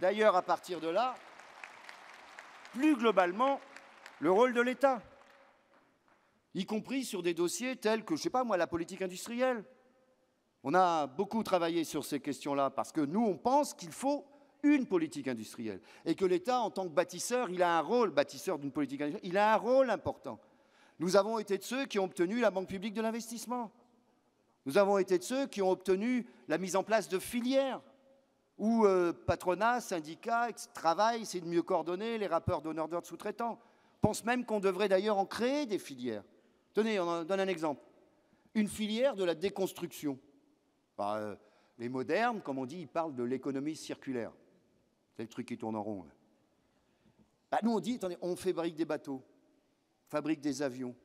d'ailleurs, à partir de là, plus globalement, le rôle de l'État, y compris sur des dossiers tels que, je ne sais pas moi, la politique industrielle. On a beaucoup travaillé sur ces questions-là parce que nous, on pense qu'il faut une politique industrielle et que l'État, en tant que bâtisseur, il a un rôle, bâtisseur d'une politique industrielle, il a un rôle important. Nous avons été de ceux qui ont obtenu la Banque publique de l'investissement. Nous avons été de ceux qui ont obtenu la mise en place de filières où patronat, syndicats, travail, c'est de mieux coordonner les rapports donneurs d'ordre sous-traitants. Pense même qu'on devrait d'ailleurs en créer des filières. Tenez, on en donne un exemple. Une filière de la déconstruction. Bah, les modernes, comme on dit, ils parlent de l'économie circulaire. C'est le truc qui tourne en rond. Bah, nous, on dit, attendez, on fabrique des bateaux, on fabrique des avions.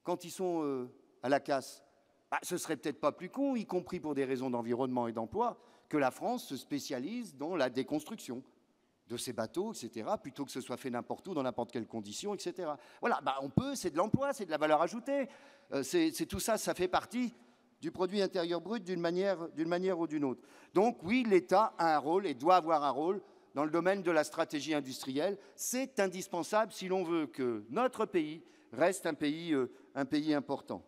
Quand ils sont à la casse, bah, ce serait peut-être pas plus con, y compris pour des raisons d'environnement et d'emploi, que la France se spécialise dans la déconstruction de ces bateaux, etc., plutôt que ce soit fait n'importe où, dans n'importe quelles conditions, etc. Voilà, bah, on peut, c'est de l'emploi, c'est de la valeur ajoutée, c'est tout ça, ça fait partie du produit intérieur brut d'une manière ou d'une autre. Donc oui, l'État a un rôle et doit avoir un rôle dans le domaine de la stratégie industrielle. C'est indispensable si l'on veut que notre pays reste un pays important.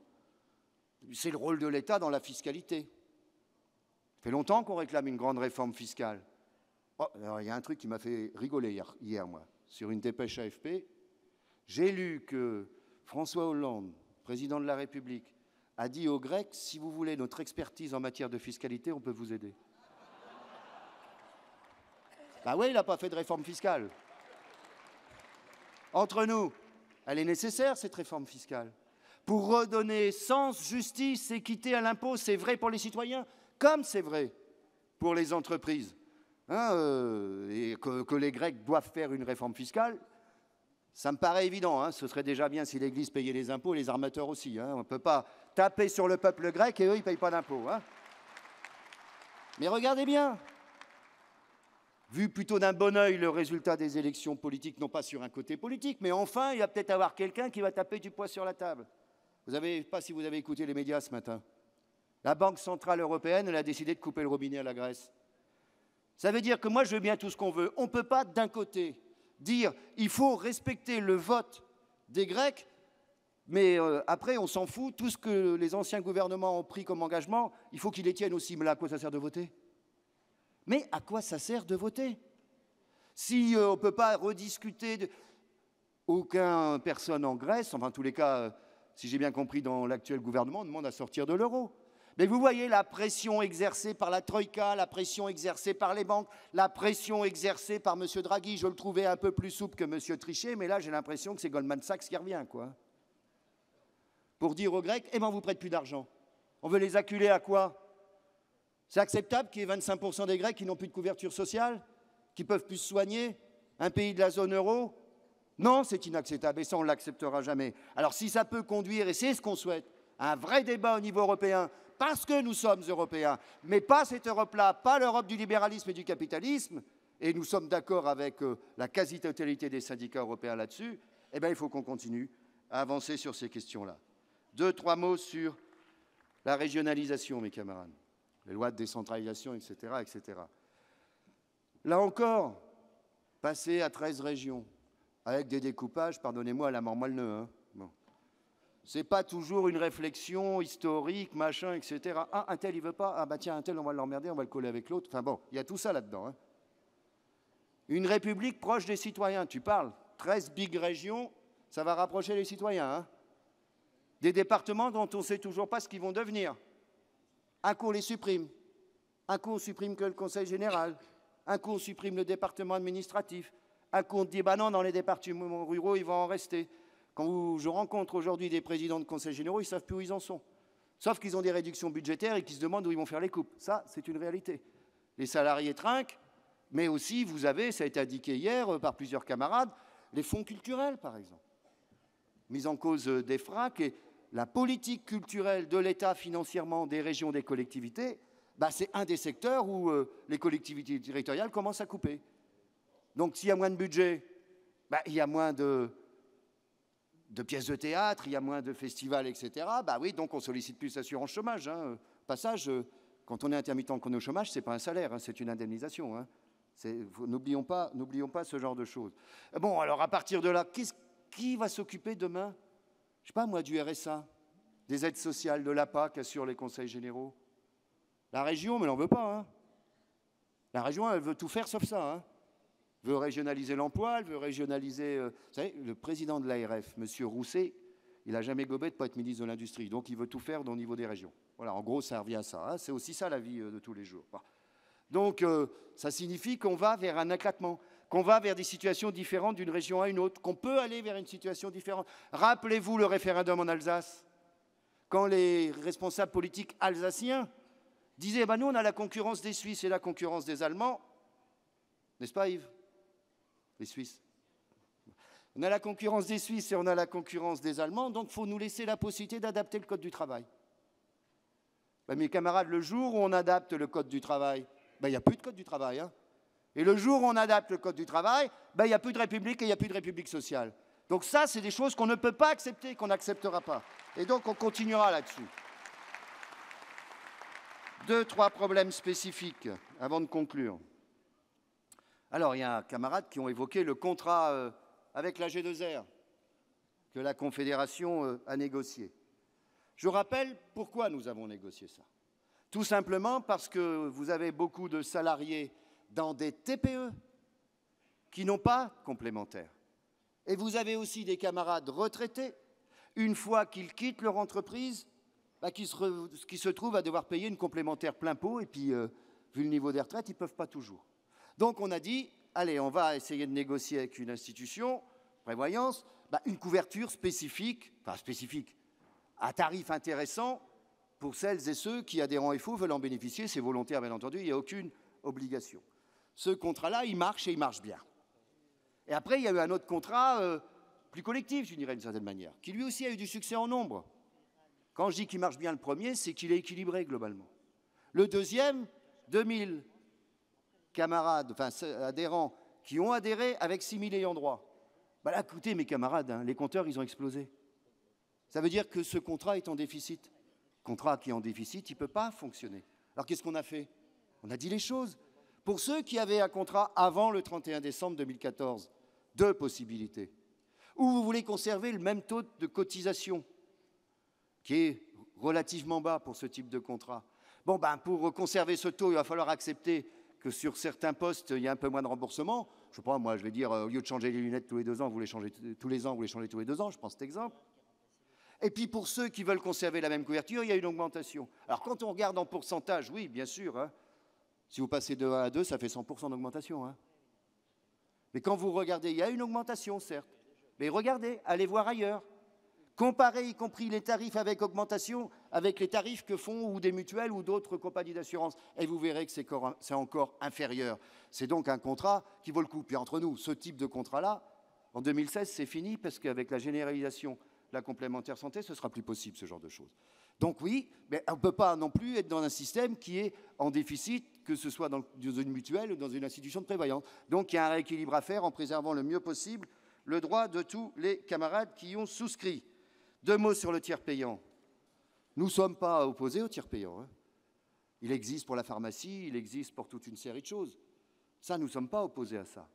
C'est le rôle de l'État dans la fiscalité. Ça fait longtemps qu'on réclame une grande réforme fiscale. Oh, alors, il y a un truc qui m'a fait rigoler hier, moi, sur une dépêche AFP. J'ai lu que François Hollande, président de la République, a dit aux Grecs, si vous voulez notre expertise en matière de fiscalité, on peut vous aider. Ben oui, il n'a pas fait de réforme fiscale. Entre nous, elle est nécessaire, cette réforme fiscale, pour redonner sens, justice, équité à l'impôt. C'est vrai pour les citoyens, comme c'est vrai pour les entreprises. Et que les Grecs doivent faire une réforme fiscale, ça me paraît évident. Hein. Ce serait déjà bien si l'Église payait les impôts et les armateurs aussi. Hein. On ne peut pas taper sur le peuple grec et eux, ils ne payent pas d'impôts. Hein. Mais regardez bien, vu plutôt d'un bon œil le résultat des élections politiques, non pas sur un côté politique, mais enfin, il va peut-être avoir quelqu'un qui va taper du poing sur la table. Vous savez pas si vous avez écouté les médias ce matin. La Banque centrale européenne, elle a décidé de couper le robinet à la Grèce. Ça veut dire que moi, je veux bien tout ce qu'on veut. On ne peut pas, d'un côté, dire il faut respecter le vote des Grecs, mais après, on s'en fout. Tout ce que les anciens gouvernements ont pris comme engagement, il faut qu'ils les tiennent aussi. Mais là, à quoi ça sert de voter? Mais à quoi ça sert de voter? Si on ne peut pas rediscuter, aucune personne en Grèce, enfin en tous les cas, si j'ai bien compris, dans l'actuel gouvernement, demande à sortir de l'euro. Mais vous voyez la pression exercée par la Troïka, la pression exercée par les banques, la pression exercée par M. Draghi. Je le trouvais un peu plus souple que M. Trichet, mais là, j'ai l'impression que c'est Goldman Sachs qui revient, quoi. Pour dire aux Grecs, eh bien, on ne vous prête plus d'argent. On veut les acculer à quoi? C'est acceptable qu'il y ait 25% des Grecs qui n'ont plus de couverture sociale, qui ne peuvent plus se soigner? Un pays de la zone euro? Non, c'est inacceptable, et ça, on ne l'acceptera jamais. Alors, si ça peut conduire, et c'est ce qu'on souhaite, à un vrai débat au niveau européen, parce que nous sommes européens, mais pas cette Europe-là, pas l'Europe du libéralisme et du capitalisme, et nous sommes d'accord avec la quasi-totalité des syndicats européens là-dessus, eh bien, il faut qu'on continue à avancer sur ces questions-là. 2-3 mots sur la régionalisation, mes camarades, les lois de décentralisation, etc., etc. Là encore, passer à 13 régions, avec des découpages, pardonnez-moi, à la mort moelle-neu, hein. Bon. Ce n'est pas toujours une réflexion historique, machin, etc. Ah, un tel, il ne veut pas. Ah, bah tiens, un tel, on va l'emmerder, on va le coller avec l'autre. Enfin bon, il y a tout ça là-dedans. Hein. Une république proche des citoyens, tu parles. 13 big régions, ça va rapprocher les citoyens. Hein. Des départements dont on ne sait toujours pas ce qu'ils vont devenir. Un coup, on les supprime. Un coup, on supprime que le conseil général. Un coup, on supprime le département administratif. Un coup, on dit, bah non, dans les départements ruraux, ils vont en rester. Quand je rencontre aujourd'hui des présidents de conseils généraux, ils ne savent plus où ils en sont. Sauf qu'ils ont des réductions budgétaires et qu'ils se demandent où ils vont faire les coupes. Ça, c'est une réalité. Les salariés trinquent, mais aussi, vous avez, ça a été indiqué hier par plusieurs camarades, les fonds culturels, par exemple. Mise en cause des FRAC et la politique culturelle de l'État financièrement, des régions, des collectivités, bah, c'est un des secteurs où les collectivités territoriales commencent à couper. Donc, s'il y a moins de budget, bah, il y a moins de pièces de théâtre, il y a moins de festivals, etc. Bah oui, donc on sollicite plus l'assurance chômage. Hein. Passage, quand on est intermittent qu'on est au chômage, ce n'est pas un salaire, hein, c'est une indemnisation. Hein. N'oublions pas ce genre de choses. Bon, alors à partir de là, qui va s'occuper demain, je ne sais pas moi, du RSA, des aides sociales, de l'APA qu'assurent les conseils généraux? La région, mais elle n'en veut pas. Hein. La région, elle veut tout faire sauf ça. Hein. Elle veut régionaliser l'emploi, elle veut régionaliser... vous savez, le président de l'ARF, M. Rousset, il n'a jamais gobé de ne pas être ministre de l'Industrie. Donc il veut tout faire au niveau des régions. Voilà, en gros, ça revient à ça. Hein. C'est aussi ça la vie de tous les jours. Donc ça signifie qu'on va vers un éclatement, qu'on va vers des situations différentes d'une région à une autre, qu'on peut aller vers une situation différente. Rappelez-vous le référendum en Alsace, quand les responsables politiques alsaciens disaient bah, « nous, on a la concurrence des Suisses et la concurrence des Allemands ». N'est-ce pas, Yves? Les Suisses. On a la concurrence des Suisses et on a la concurrence des Allemands, donc il faut nous laisser la possibilité d'adapter le Code du travail. Ben, mes camarades, le jour où on adapte le Code du travail, ben, il n'y a plus de Code du travail. Hein. Et le jour où on adapte le Code du travail, ben, il n'y a plus de République et il n'y a plus de République sociale. Donc ça, c'est des choses qu'on ne peut pas accepter, qu'on n'acceptera pas. Et donc on continuera là-dessus. 2, 3 problèmes spécifiques avant de conclure. Alors, il y a camarades qui ont évoqué le contrat avec la G2R que la Confédération a négocié. Je rappelle pourquoi nous avons négocié ça. Tout simplement parce que vous avez beaucoup de salariés dans des TPE qui n'ont pas complémentaire. Et vous avez aussi des camarades retraités, une fois qu'ils quittent leur entreprise, bah, qui se trouvent à devoir payer une complémentaire plein pot, et puis, vu le niveau des retraites, ils ne peuvent pas toujours. Donc on a dit, allez, on va essayer de négocier avec une institution, prévoyance, bah, une couverture spécifique, enfin spécifique, à tarif intéressant pour celles et ceux qui, adhérents FO, veulent en bénéficier. C'est volontaire, bien entendu, il n'y a aucune obligation. Ce contrat-là, il marche et il marche bien. Et après, il y a eu un autre contrat plus collectif, je dirais d'une certaine manière, qui lui aussi a eu du succès en nombre. Quand je dis qu'il marche bien le premier, c'est qu'il est équilibré globalement. Le deuxième, 2000 camarades, enfin adhérents, qui ont adhéré avec 6000 ayants droit. Ben là, écoutez, mes camarades, hein, les compteurs, ils ont explosé. Ça veut dire que ce contrat est en déficit. Contrat qui est en déficit, il ne peut pas fonctionner. Alors qu'est-ce qu'on a fait? On a dit les choses. Pour ceux qui avaient un contrat avant le 31 décembre 2014, 2 possibilités. Ou vous voulez conserver le même taux de cotisation, qui est relativement bas pour ce type de contrat. Bon, ben, pour conserver ce taux, il va falloir accepter que sur certains postes, il y a un peu moins de remboursement. Je ne sais pas, moi, je vais dire, au lieu de changer les lunettes tous les 2 ans, vous les changez tous les ans, vous les changez tous les 2 ans, je prends cet exemple. Et puis pour ceux qui veulent conserver la même couverture, il y a une augmentation. Alors quand on regarde en pourcentage, oui, bien sûr, hein, si vous passez de 1 à 2, ça fait 100% d'augmentation. Hein. Mais quand vous regardez, il y a une augmentation, certes. Mais regardez, allez voir ailleurs. Comparez y compris les tarifs avec augmentation avec les tarifs que font ou des mutuelles ou d'autres compagnies d'assurance. Et vous verrez que c'est encore inférieur. C'est donc un contrat qui vaut le coup. Puis entre nous, ce type de contrat-là, en 2016, c'est fini parce qu'avec la généralisation de la complémentaire santé, ce ne sera plus possible, ce genre de choses. Donc oui, mais on ne peut pas non plus être dans un système qui est en déficit, que ce soit dans une mutuelle ou dans une institution de prévoyance. Donc il y a un rééquilibre à faire en préservant le mieux possible le droit de tous les camarades qui y ont souscrit. 2 mots sur le tiers payant. Nous ne sommes pas opposés au tiers payant. Hein. Il existe pour la pharmacie, il existe pour toute une série de choses. Ça, nous ne sommes pas opposés à ça.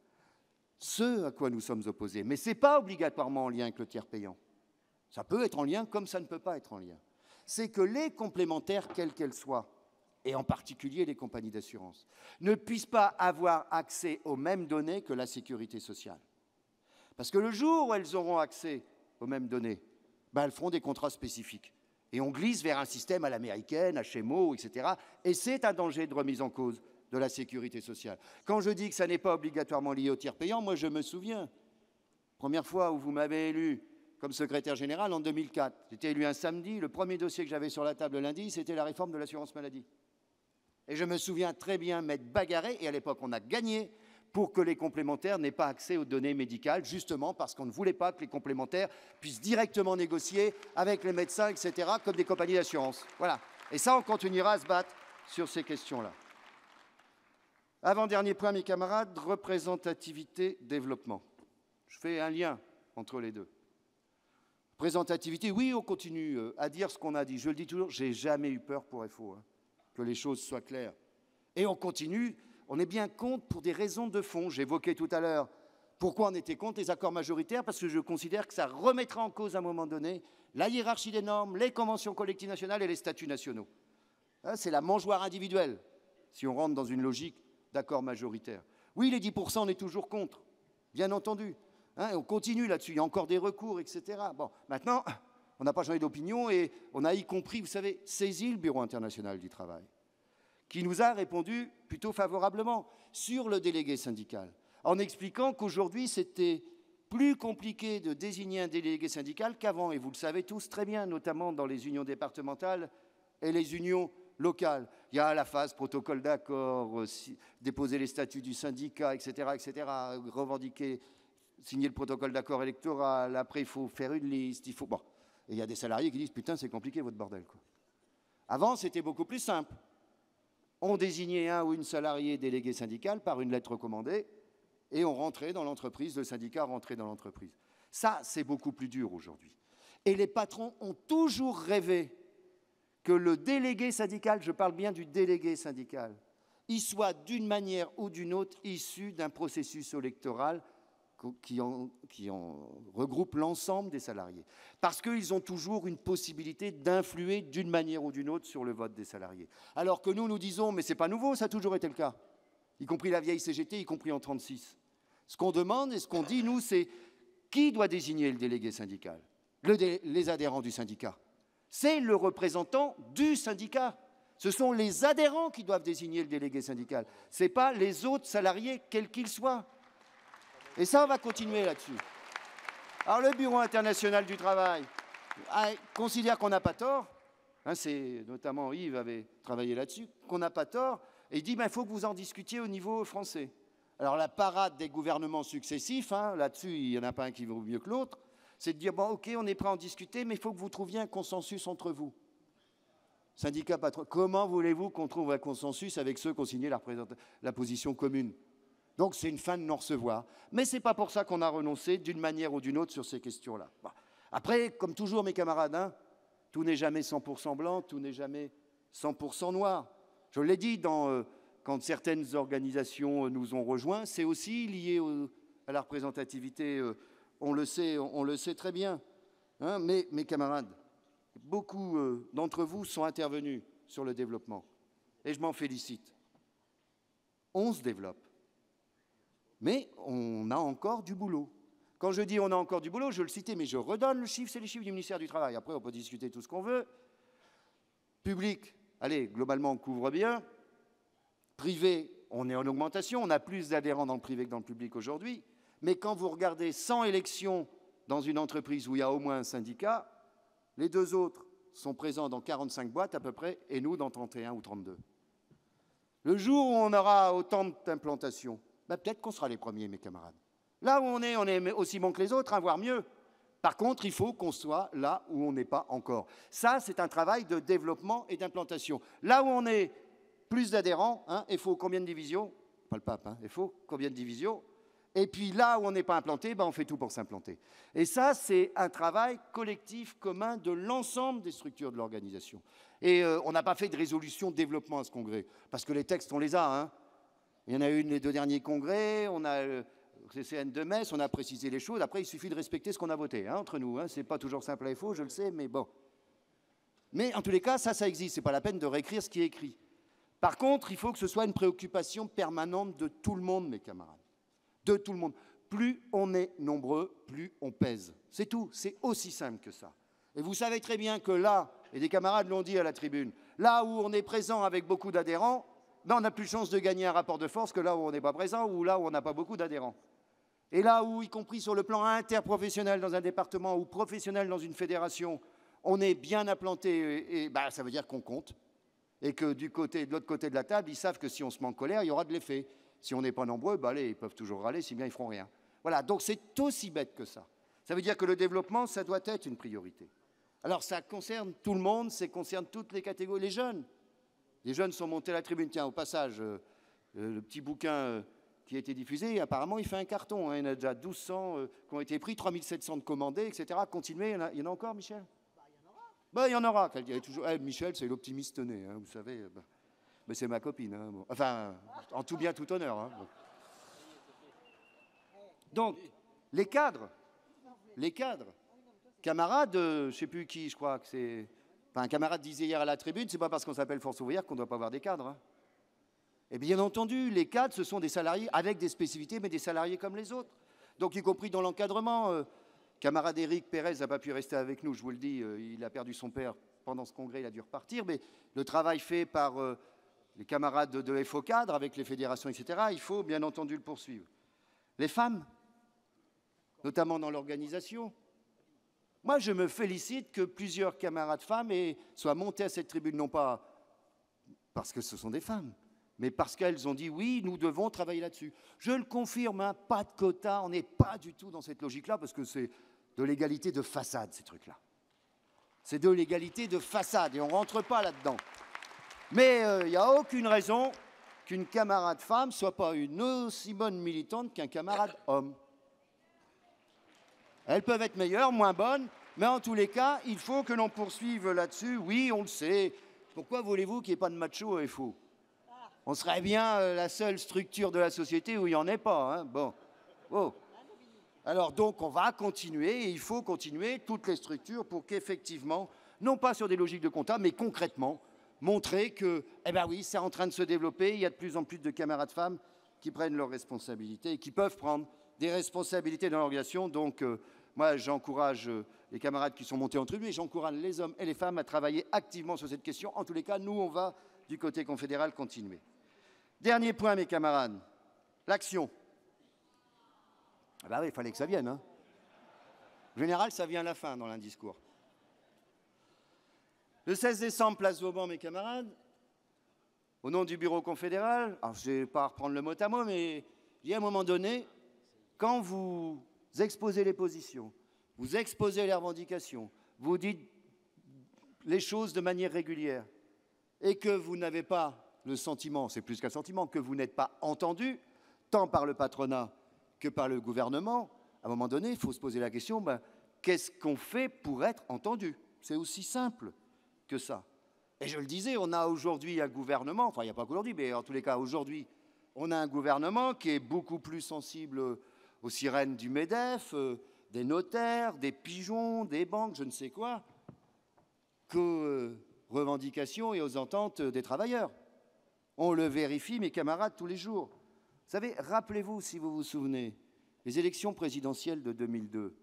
Ce à quoi nous sommes opposés, mais ce n'est pas obligatoirement en lien avec le tiers payant. Ça peut être en lien comme ça ne peut pas être en lien. C'est que les complémentaires, quelles qu'elles soient, et en particulier les compagnies d'assurance, ne puissent pas avoir accès aux mêmes données que la sécurité sociale. Parce que le jour où elles auront accès aux mêmes données, ben elles feront des contrats spécifiques. Et on glisse vers un système à l'américaine, HMO, etc. Et c'est un danger de remise en cause de la sécurité sociale. Quand je dis que ça n'est pas obligatoirement lié au tiers payant, moi je me souviens, première fois où vous m'avez élu comme secrétaire général en 2004. J'étais élu un samedi, le premier dossier que j'avais sur la table lundi, c'était la réforme de l'assurance maladie. Et je me souviens très bien m'être bagarré, et à l'époque on a gagné, pour que les complémentaires n'aient pas accès aux données médicales, justement parce qu'on ne voulait pas que les complémentaires puissent directement négocier avec les médecins, etc., comme des compagnies d'assurance. Voilà. Et ça, on continuera à se battre sur ces questions-là. Avant-dernier point, mes camarades, représentativité, développement. Je fais un lien entre les deux. Représentativité, oui, on continue à dire ce qu'on a dit. Je le dis toujours, j'ai jamais eu peur pour FO, hein, que les choses soient claires. Et on continue. On est bien contre pour des raisons de fond. J'évoquais tout à l'heure pourquoi on était contre les accords majoritaires, parce que je considère que ça remettra en cause à un moment donné la hiérarchie des normes, les conventions collectives nationales et les statuts nationaux. Hein, c'est la mangeoire individuelle, si on rentre dans une logique d'accord majoritaire. Oui, les 10%, on est toujours contre, bien entendu. Hein, on continue là-dessus, il y a encore des recours, etc. Bon, maintenant, on n'a pas changé d'opinion et on a y compris, vous savez, saisi le Bureau international du travail, qui nous a répondu plutôt favorablement sur le délégué syndical, en expliquant qu'aujourd'hui, c'était plus compliqué de désigner un délégué syndical qu'avant, et vous le savez tous très bien, notamment dans les unions départementales et les unions locales. Il y a la phase protocole d'accord, déposer les statuts du syndicat, etc., revendiquer, signer le protocole d'accord électoral, après il faut faire une liste, il faut... Bon, et il y a des salariés qui disent « Putain, c'est compliqué votre bordel, quoi ». Avant, c'était beaucoup plus simple. On désignait un ou une salariée délégué syndical par une lettre recommandée et on rentrait dans l'entreprise, le syndicat rentrait dans l'entreprise. Ça, c'est beaucoup plus dur aujourd'hui. Et les patrons ont toujours rêvé que le délégué syndical, je parle bien du délégué syndical, il soit d'une manière ou d'une autre issu d'un processus électoral qui en regroupe l'ensemble des salariés. Parce qu'ils ont toujours une possibilité d'influer d'une manière ou d'une autre sur le vote des salariés. Alors que nous disons, mais ce n'est pas nouveau, ça a toujours été le cas, y compris la vieille CGT, y compris en 1936. Ce qu'on demande et ce qu'on dit, nous, c'est qui doit désigner le délégué syndical? Les adhérents du syndicat. C'est le représentant du syndicat. Ce sont les adhérents qui doivent désigner le délégué syndical. Ce n'est pas les autres salariés, quels qu'ils soient. Et ça, on va continuer là-dessus. Alors, le Bureau international du travail considère qu'on n'a pas tort, hein, c'est notamment Yves avait travaillé là-dessus, qu'on n'a pas tort, et il dit il faut que vous en discutiez au niveau français. Alors, la parade des gouvernements successifs, hein, là-dessus, il n'y en a pas un qui vaut mieux que l'autre, c'est de dire, bon, ok, on est prêt à en discuter, mais il faut que vous trouviez un consensus entre vous. Syndicat patron, comment voulez-vous qu'on trouve un consensus avec ceux qui ont signé la position commune? Donc, c'est une fin de non-recevoir. Mais ce n'est pas pour ça qu'on a renoncé d'une manière ou d'une autre sur ces questions-là. Bon. Après, comme toujours, mes camarades, hein, tout n'est jamais 100% blanc, tout n'est jamais 100% noir. Je l'ai dit, quand certaines organisations nous ont rejoints, c'est aussi lié à la représentativité, on le sait très bien. Hein, mais mes camarades, beaucoup d'entre vous sont intervenus sur le développement. Et je m'en félicite. On se développe. Mais on a encore du boulot. Quand je dis on a encore du boulot, je le citais, mais je redonne le chiffre, c'est les chiffres du ministère du Travail. Après, on peut discuter tout ce qu'on veut. Public, allez, globalement, on couvre bien. Privé, on est en augmentation. On a plus d'adhérents dans le privé que dans le public aujourd'hui. Mais quand vous regardez 100 élections dans une entreprise où il y a au moins un syndicat, les deux autres sont présents dans 45 boîtes à peu près, et nous dans 31 ou 32. Le jour où on aura autant d'implantations, peut-être qu'on sera les premiers, mes camarades. Là où on est aussi bon que les autres, hein, voire mieux. Par contre, il faut qu'on soit là où on n'est pas encore. Ça, c'est un travail de développement et d'implantation. Là où on est plus d'adhérents, hein, il faut combien de divisions? Pas le pape, hein, il faut combien de divisions? Et puis là où on n'est pas implanté, on fait tout pour s'implanter. Et ça, c'est un travail collectif commun de l'ensemble des structures de l'organisation. Et on n'a pas fait de résolution de développement à ce congrès, parce que les textes, on les a, hein. Il y en a eu les deux derniers congrès, on a le CCN de Metz, on a précisé les choses. Après, il suffit de respecter ce qu'on a voté, hein, entre nous. Hein. Ce n'est pas toujours simple et faux, je le sais, mais bon. Mais en tous les cas, ça existe. Ce n'est pas la peine de réécrire ce qui est écrit. Par contre, il faut que ce soit une préoccupation permanente de tout le monde, mes camarades. De tout le monde. Plus on est nombreux, plus on pèse. C'est tout. C'est aussi simple que ça. Et vous savez très bien que là, et des camarades l'ont dit à la tribune, là où on est présent avec beaucoup d'adhérents, on a plus de chances de gagner un rapport de force que là où on n'est pas présent ou là où on n'a pas beaucoup d'adhérents. Et là où, y compris sur le plan interprofessionnel dans un département ou professionnel dans une fédération, on est bien implanté, et ça veut dire qu'on compte. Et que de l'autre côté de la table, ils savent que si on se met en colère, il y aura de l'effet. Si on n'est pas nombreux, allez, ils peuvent toujours râler, si bien ils ne feront rien. Voilà, donc c'est aussi bête que ça. Ça veut dire que le développement, ça doit être une priorité. Alors ça concerne tout le monde, ça concerne toutes les catégories. Les jeunes. Les jeunes sont montés à la tribune. Tiens, au passage, le petit bouquin qui a été diffusé, apparemment, il fait un carton. Hein. Il y en a déjà 1200 qui ont été pris, 3700 de commandés, etc. Continuez, il y en a encore, Michel? Il y en aura. Il y a toujours... Michel, c'est l'optimiste né, hein, vous savez. Mais c'est ma copine. Hein, bon. Enfin, en tout bien, tout honneur. Hein, bon. Donc, les cadres, camarades, je ne sais plus qui, je crois que c'est... Enfin, un camarade disait hier à la tribune, c'est pas parce qu'on s'appelle Force ouvrière qu'on ne doit pas avoir des cadres. Hein. Et bien entendu, les cadres, ce sont des salariés avec des spécificités, mais des salariés comme les autres. Donc, y compris dans l'encadrement. Camarade Éric Pérez n'a pas pu rester avec nous, je vous le dis, il a perdu son père pendant ce congrès, il a dû repartir, mais le travail fait par les camarades de FO Cadre, avec les fédérations, etc., il faut bien entendu le poursuivre. Les femmes, notamment dans l'organisation. Moi, je me félicite que plusieurs camarades femmes soient montées à cette tribune, non pas parce que ce sont des femmes, mais parce qu'elles ont dit oui, nous devons travailler là-dessus. Je le confirme, hein, pas de quota, on n'est pas du tout dans cette logique-là, parce que c'est de l'égalité de façade, ces trucs-là. C'est de l'égalité de façade, et on ne rentre pas là-dedans. Mais il n'y a aucune raison qu'une camarade femme ne soit pas une aussi bonne militante qu'un camarade homme. Elles peuvent être meilleures, moins bonnes, mais en tous les cas, il faut que l'on poursuive là-dessus. Oui, on le sait. Pourquoi voulez-vous qu'il n'y ait pas de macho à FO? On serait bien la seule structure de la société où il n'y en ait pas. Hein. Bon. Oh. Alors donc, on va continuer, et il faut continuer toutes les structures pour qu'effectivement, non pas sur des logiques de compta, mais concrètement, montrer que, eh ben oui, c'est en train de se développer, il y a de plus en plus de camarades femmes qui prennent leurs responsabilités et qui peuvent prendre des responsabilités dans l'organisation. Donc, moi, j'encourage les camarades qui sont montés en tribune et j'encourage les hommes et les femmes à travailler activement sur cette question. En tous les cas, nous, on va, du côté confédéral, continuer. Dernier point, mes camarades, l'action. Ah ben oui, il fallait que ça vienne. Hein. En général, ça vient à la fin dans l'un discours. Le 16 décembre, place Vauban, mes camarades, au nom du bureau confédéral, alors je ne vais pas reprendre le mot à mot, mais il y a un moment donné, quand vous exposez les positions, vous exposez les revendications, vous dites les choses de manière régulière, et que vous n'avez pas le sentiment, c'est plus qu'un sentiment, que vous n'êtes pas entendu, tant par le patronat que par le gouvernement, à un moment donné, il faut se poser la question, ben, qu'est-ce qu'on fait pour être entendu? C'est aussi simple que ça. Et je le disais, on a aujourd'hui un gouvernement, enfin il n'y a pas qu'aujourd'hui, mais en tous les cas aujourd'hui, on a un gouvernement qui est beaucoup plus sensible aux sirènes du MEDEF, des notaires, des pigeons, des banques, je ne sais quoi, qu'aux revendications et aux ententes des travailleurs. On le vérifie, mes camarades, tous les jours. Vous savez, rappelez-vous, si vous vous souvenez, les élections présidentielles de 2002.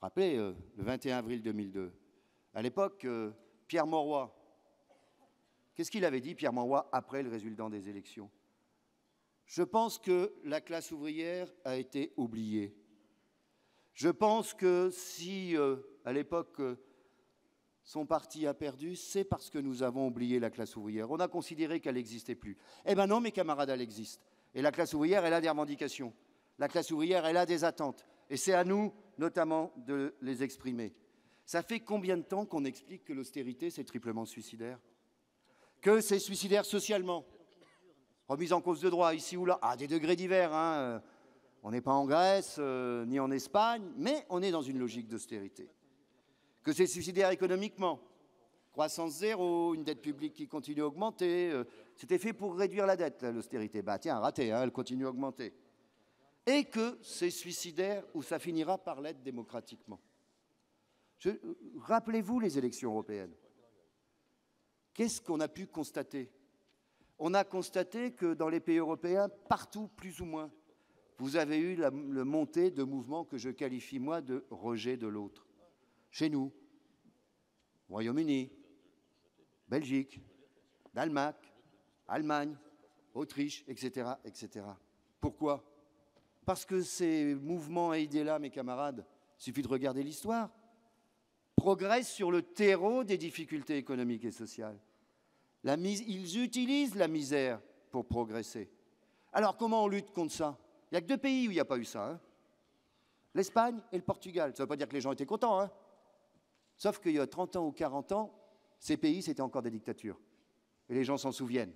Rappelez, le 21 avril 2002. À l'époque, Pierre Mauroy, qu'est-ce qu'il avait dit, Pierre Mauroy, après le résultat des élections? Je pense que la classe ouvrière a été oubliée. Je pense que si, à l'époque, son parti a perdu, c'est parce que nous avons oublié la classe ouvrière. On a considéré qu'elle n'existait plus. Eh bien non, mes camarades, elle existe. Et la classe ouvrière, elle a des revendications. La classe ouvrière, elle a des attentes. Et c'est à nous, notamment, de les exprimer. Ça fait combien de temps qu'on explique que l'austérité, c'est triplement suicidaire? Que c'est suicidaire socialement? Remise en cause de droit, ici ou là, à des degrés divers. Hein. On n'est pas en Grèce, ni en Espagne, mais on est dans une logique d'austérité. Que c'est suicidaire économiquement. Croissance zéro, une dette publique qui continue à augmenter. C'était fait pour réduire la dette, l'austérité. Bah tiens, raté, hein, elle continue à augmenter. Et que c'est suicidaire ou ça finira par l'être démocratiquement. Rappelez-vous les élections européennes. Qu'est-ce qu'on a pu constater? On a constaté que dans les pays européens, partout plus ou moins, vous avez eu la montée de mouvements que je qualifie, moi, de rejet de l'autre. Chez nous, Royaume-Uni, Belgique, Danemark, Allemagne, Autriche, etc., etc. Pourquoi? Parce que ces mouvements et idées-là, mes camarades, il suffit de regarder l'histoire, progressent sur le terreau des difficultés économiques et sociales. Ils utilisent la misère pour progresser. Alors, comment on lutte contre ça? Il n'y a que 2 pays où il n'y a pas eu ça. Hein, l'Espagne et le Portugal. Ça ne veut pas dire que les gens étaient contents. Hein, sauf qu'il y a 30 ans ou 40 ans, ces pays, c'était encore des dictatures. Et les gens s'en souviennent.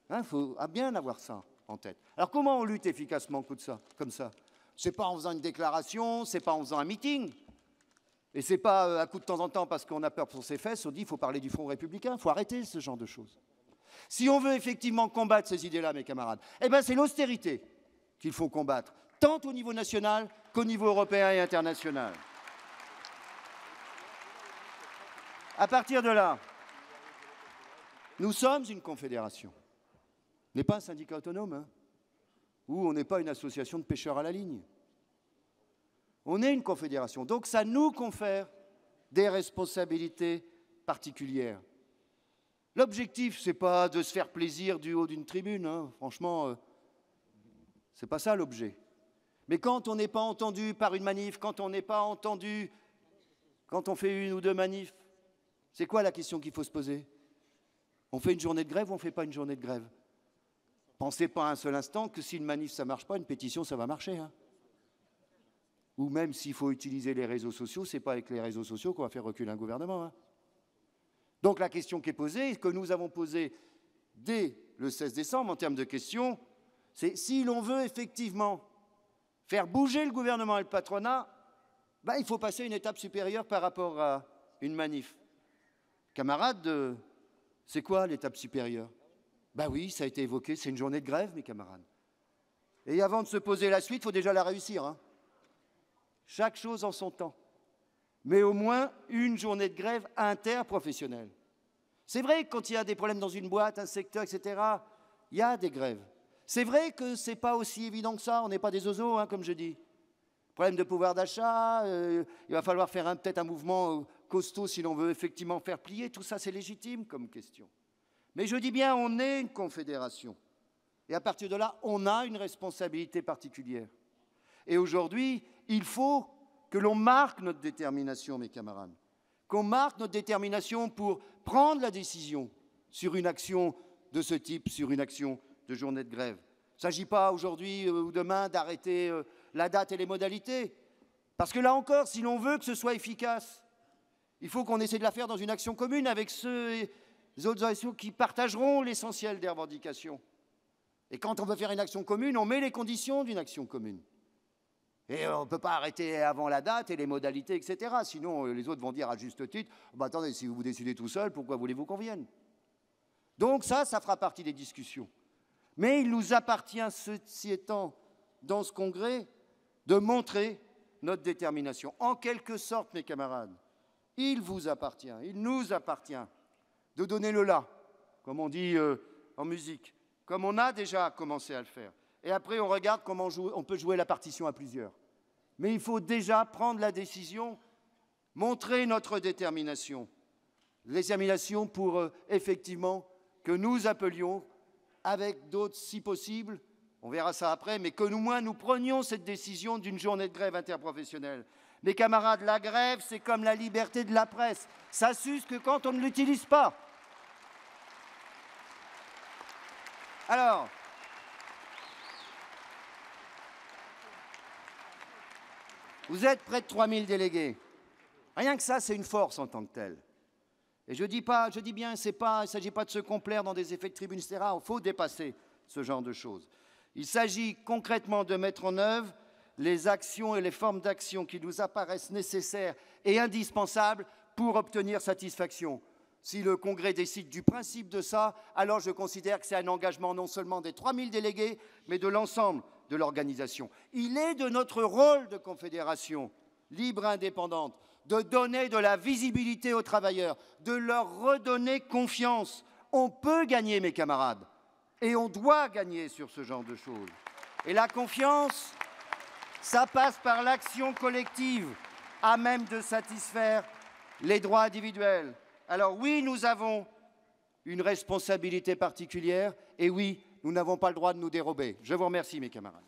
Il faut bien avoir ça en tête. Alors, comment on lutte efficacement comme ça? Ce n'est pas en faisant une déclaration, ce n'est pas en faisant un meeting. Et ce n'est pas à coup de temps en temps, parce qu'on a peur pour ses fesses, on dit qu'il faut parler du Front républicain. Il faut arrêter ce genre de choses. Si on veut effectivement combattre ces idées-là, mes camarades, eh bien c'est l'austérité qu'il faut combattre, tant au niveau national qu'au niveau européen et international. À partir de là, nous sommes une confédération. On n'est pas un syndicat autonome, hein, ou on n'est pas une association de pêcheurs à la ligne. On est une confédération. Donc ça nous confère des responsabilités particulières. L'objectif, ce n'est pas de se faire plaisir du haut d'une tribune, hein. Franchement, ce n'est pas ça l'objet. Mais quand on n'est pas entendu par une manif, quand on n'est pas entendu, quand on fait une ou deux manifs, c'est quoi la question qu'il faut se poser? On fait une journée de grève ou on ne fait pas une journée de grève? Pensez pas un seul instant que si une manif ça ne marche pas, une pétition ça va marcher, hein. Ou même s'il faut utiliser les réseaux sociaux, ce n'est pas avec les réseaux sociaux qu'on va faire reculer un gouvernement, hein. Donc la question qui est posée, que nous avons posée dès le 16 décembre en termes de questions, c'est si l'on veut effectivement faire bouger le gouvernement et le patronat, ben, il faut passer une étape supérieure par rapport à une manif. Camarades, c'est quoi l'étape supérieure? Ben oui, ça a été évoqué, c'est une journée de grève, mes camarades. Et avant de se poser la suite, il faut déjà la réussir, hein. Chaque chose en son temps. Mais au moins une journée de grève interprofessionnelle. C'est vrai que quand il y a des problèmes dans une boîte, un secteur, etc., il y a des grèves. C'est vrai que ce n'est pas aussi évident que ça, on n'est pas des oiseaux, hein, comme je dis. Problème de pouvoir d'achat, il va falloir faire peut-être un mouvement costaud si l'on veut effectivement faire plier, tout ça c'est légitime comme question. Mais je dis bien, on est une confédération. Et à partir de là, on a une responsabilité particulière. Et aujourd'hui, il faut que l'on marque notre détermination, mes camarades, qu'on marque notre détermination pour prendre la décision sur une action de ce type, sur une action de journée de grève. Il ne s'agit pas aujourd'hui ou demain d'arrêter la date et les modalités, parce que là encore, si l'on veut que ce soit efficace, il faut qu'on essaie de la faire dans une action commune avec ceux et les autres associations qui partageront l'essentiel des revendications. Et quand on veut faire une action commune, on met les conditions d'une action commune. Et on ne peut pas arrêter avant la date et les modalités, etc. Sinon, les autres vont dire à juste titre, bah, attendez, si vous vous décidez tout seul, pourquoi voulez-vous qu'on vienne? Donc ça fera partie des discussions. Mais il nous appartient, ceci étant, dans ce congrès, de montrer notre détermination. En quelque sorte, mes camarades, il vous appartient, il nous appartient de donner le là, comme on dit en musique, comme on a déjà commencé à le faire. Et après, on regarde comment on peut jouer la partition à plusieurs. Mais il faut déjà prendre la décision, montrer notre détermination. Détermination pour, effectivement, que nous appelions, avec d'autres si possible, on verra ça après, mais que nous prenions cette décision d'une journée de grève interprofessionnelle. Mes camarades, la grève, c'est comme la liberté de la presse. Ça s'use que quand on ne l'utilise pas. Alors, vous êtes près de 3000 délégués. Rien que ça, c'est une force en tant que telle. Et je dis bien, il ne s'agit pas de se complaire dans des effets de tribune, etc. Il faut dépasser ce genre de choses. Il s'agit concrètement de mettre en œuvre les actions et les formes d'action qui nous apparaissent nécessaires et indispensables pour obtenir satisfaction. Si le Congrès décide du principe de ça, alors je considère que c'est un engagement non seulement des 3000 délégués, mais de l'ensemble de l'organisation. Il est de notre rôle de confédération libre et indépendante de donner de la visibilité aux travailleurs, de leur redonner confiance. On peut gagner, mes camarades, et on doit gagner sur ce genre de choses. Et la confiance, ça passe par l'action collective, à même de satisfaire les droits individuels. Alors oui, nous avons une responsabilité particulière, et oui, nous n'avons pas le droit de nous dérober. Je vous remercie, mes camarades.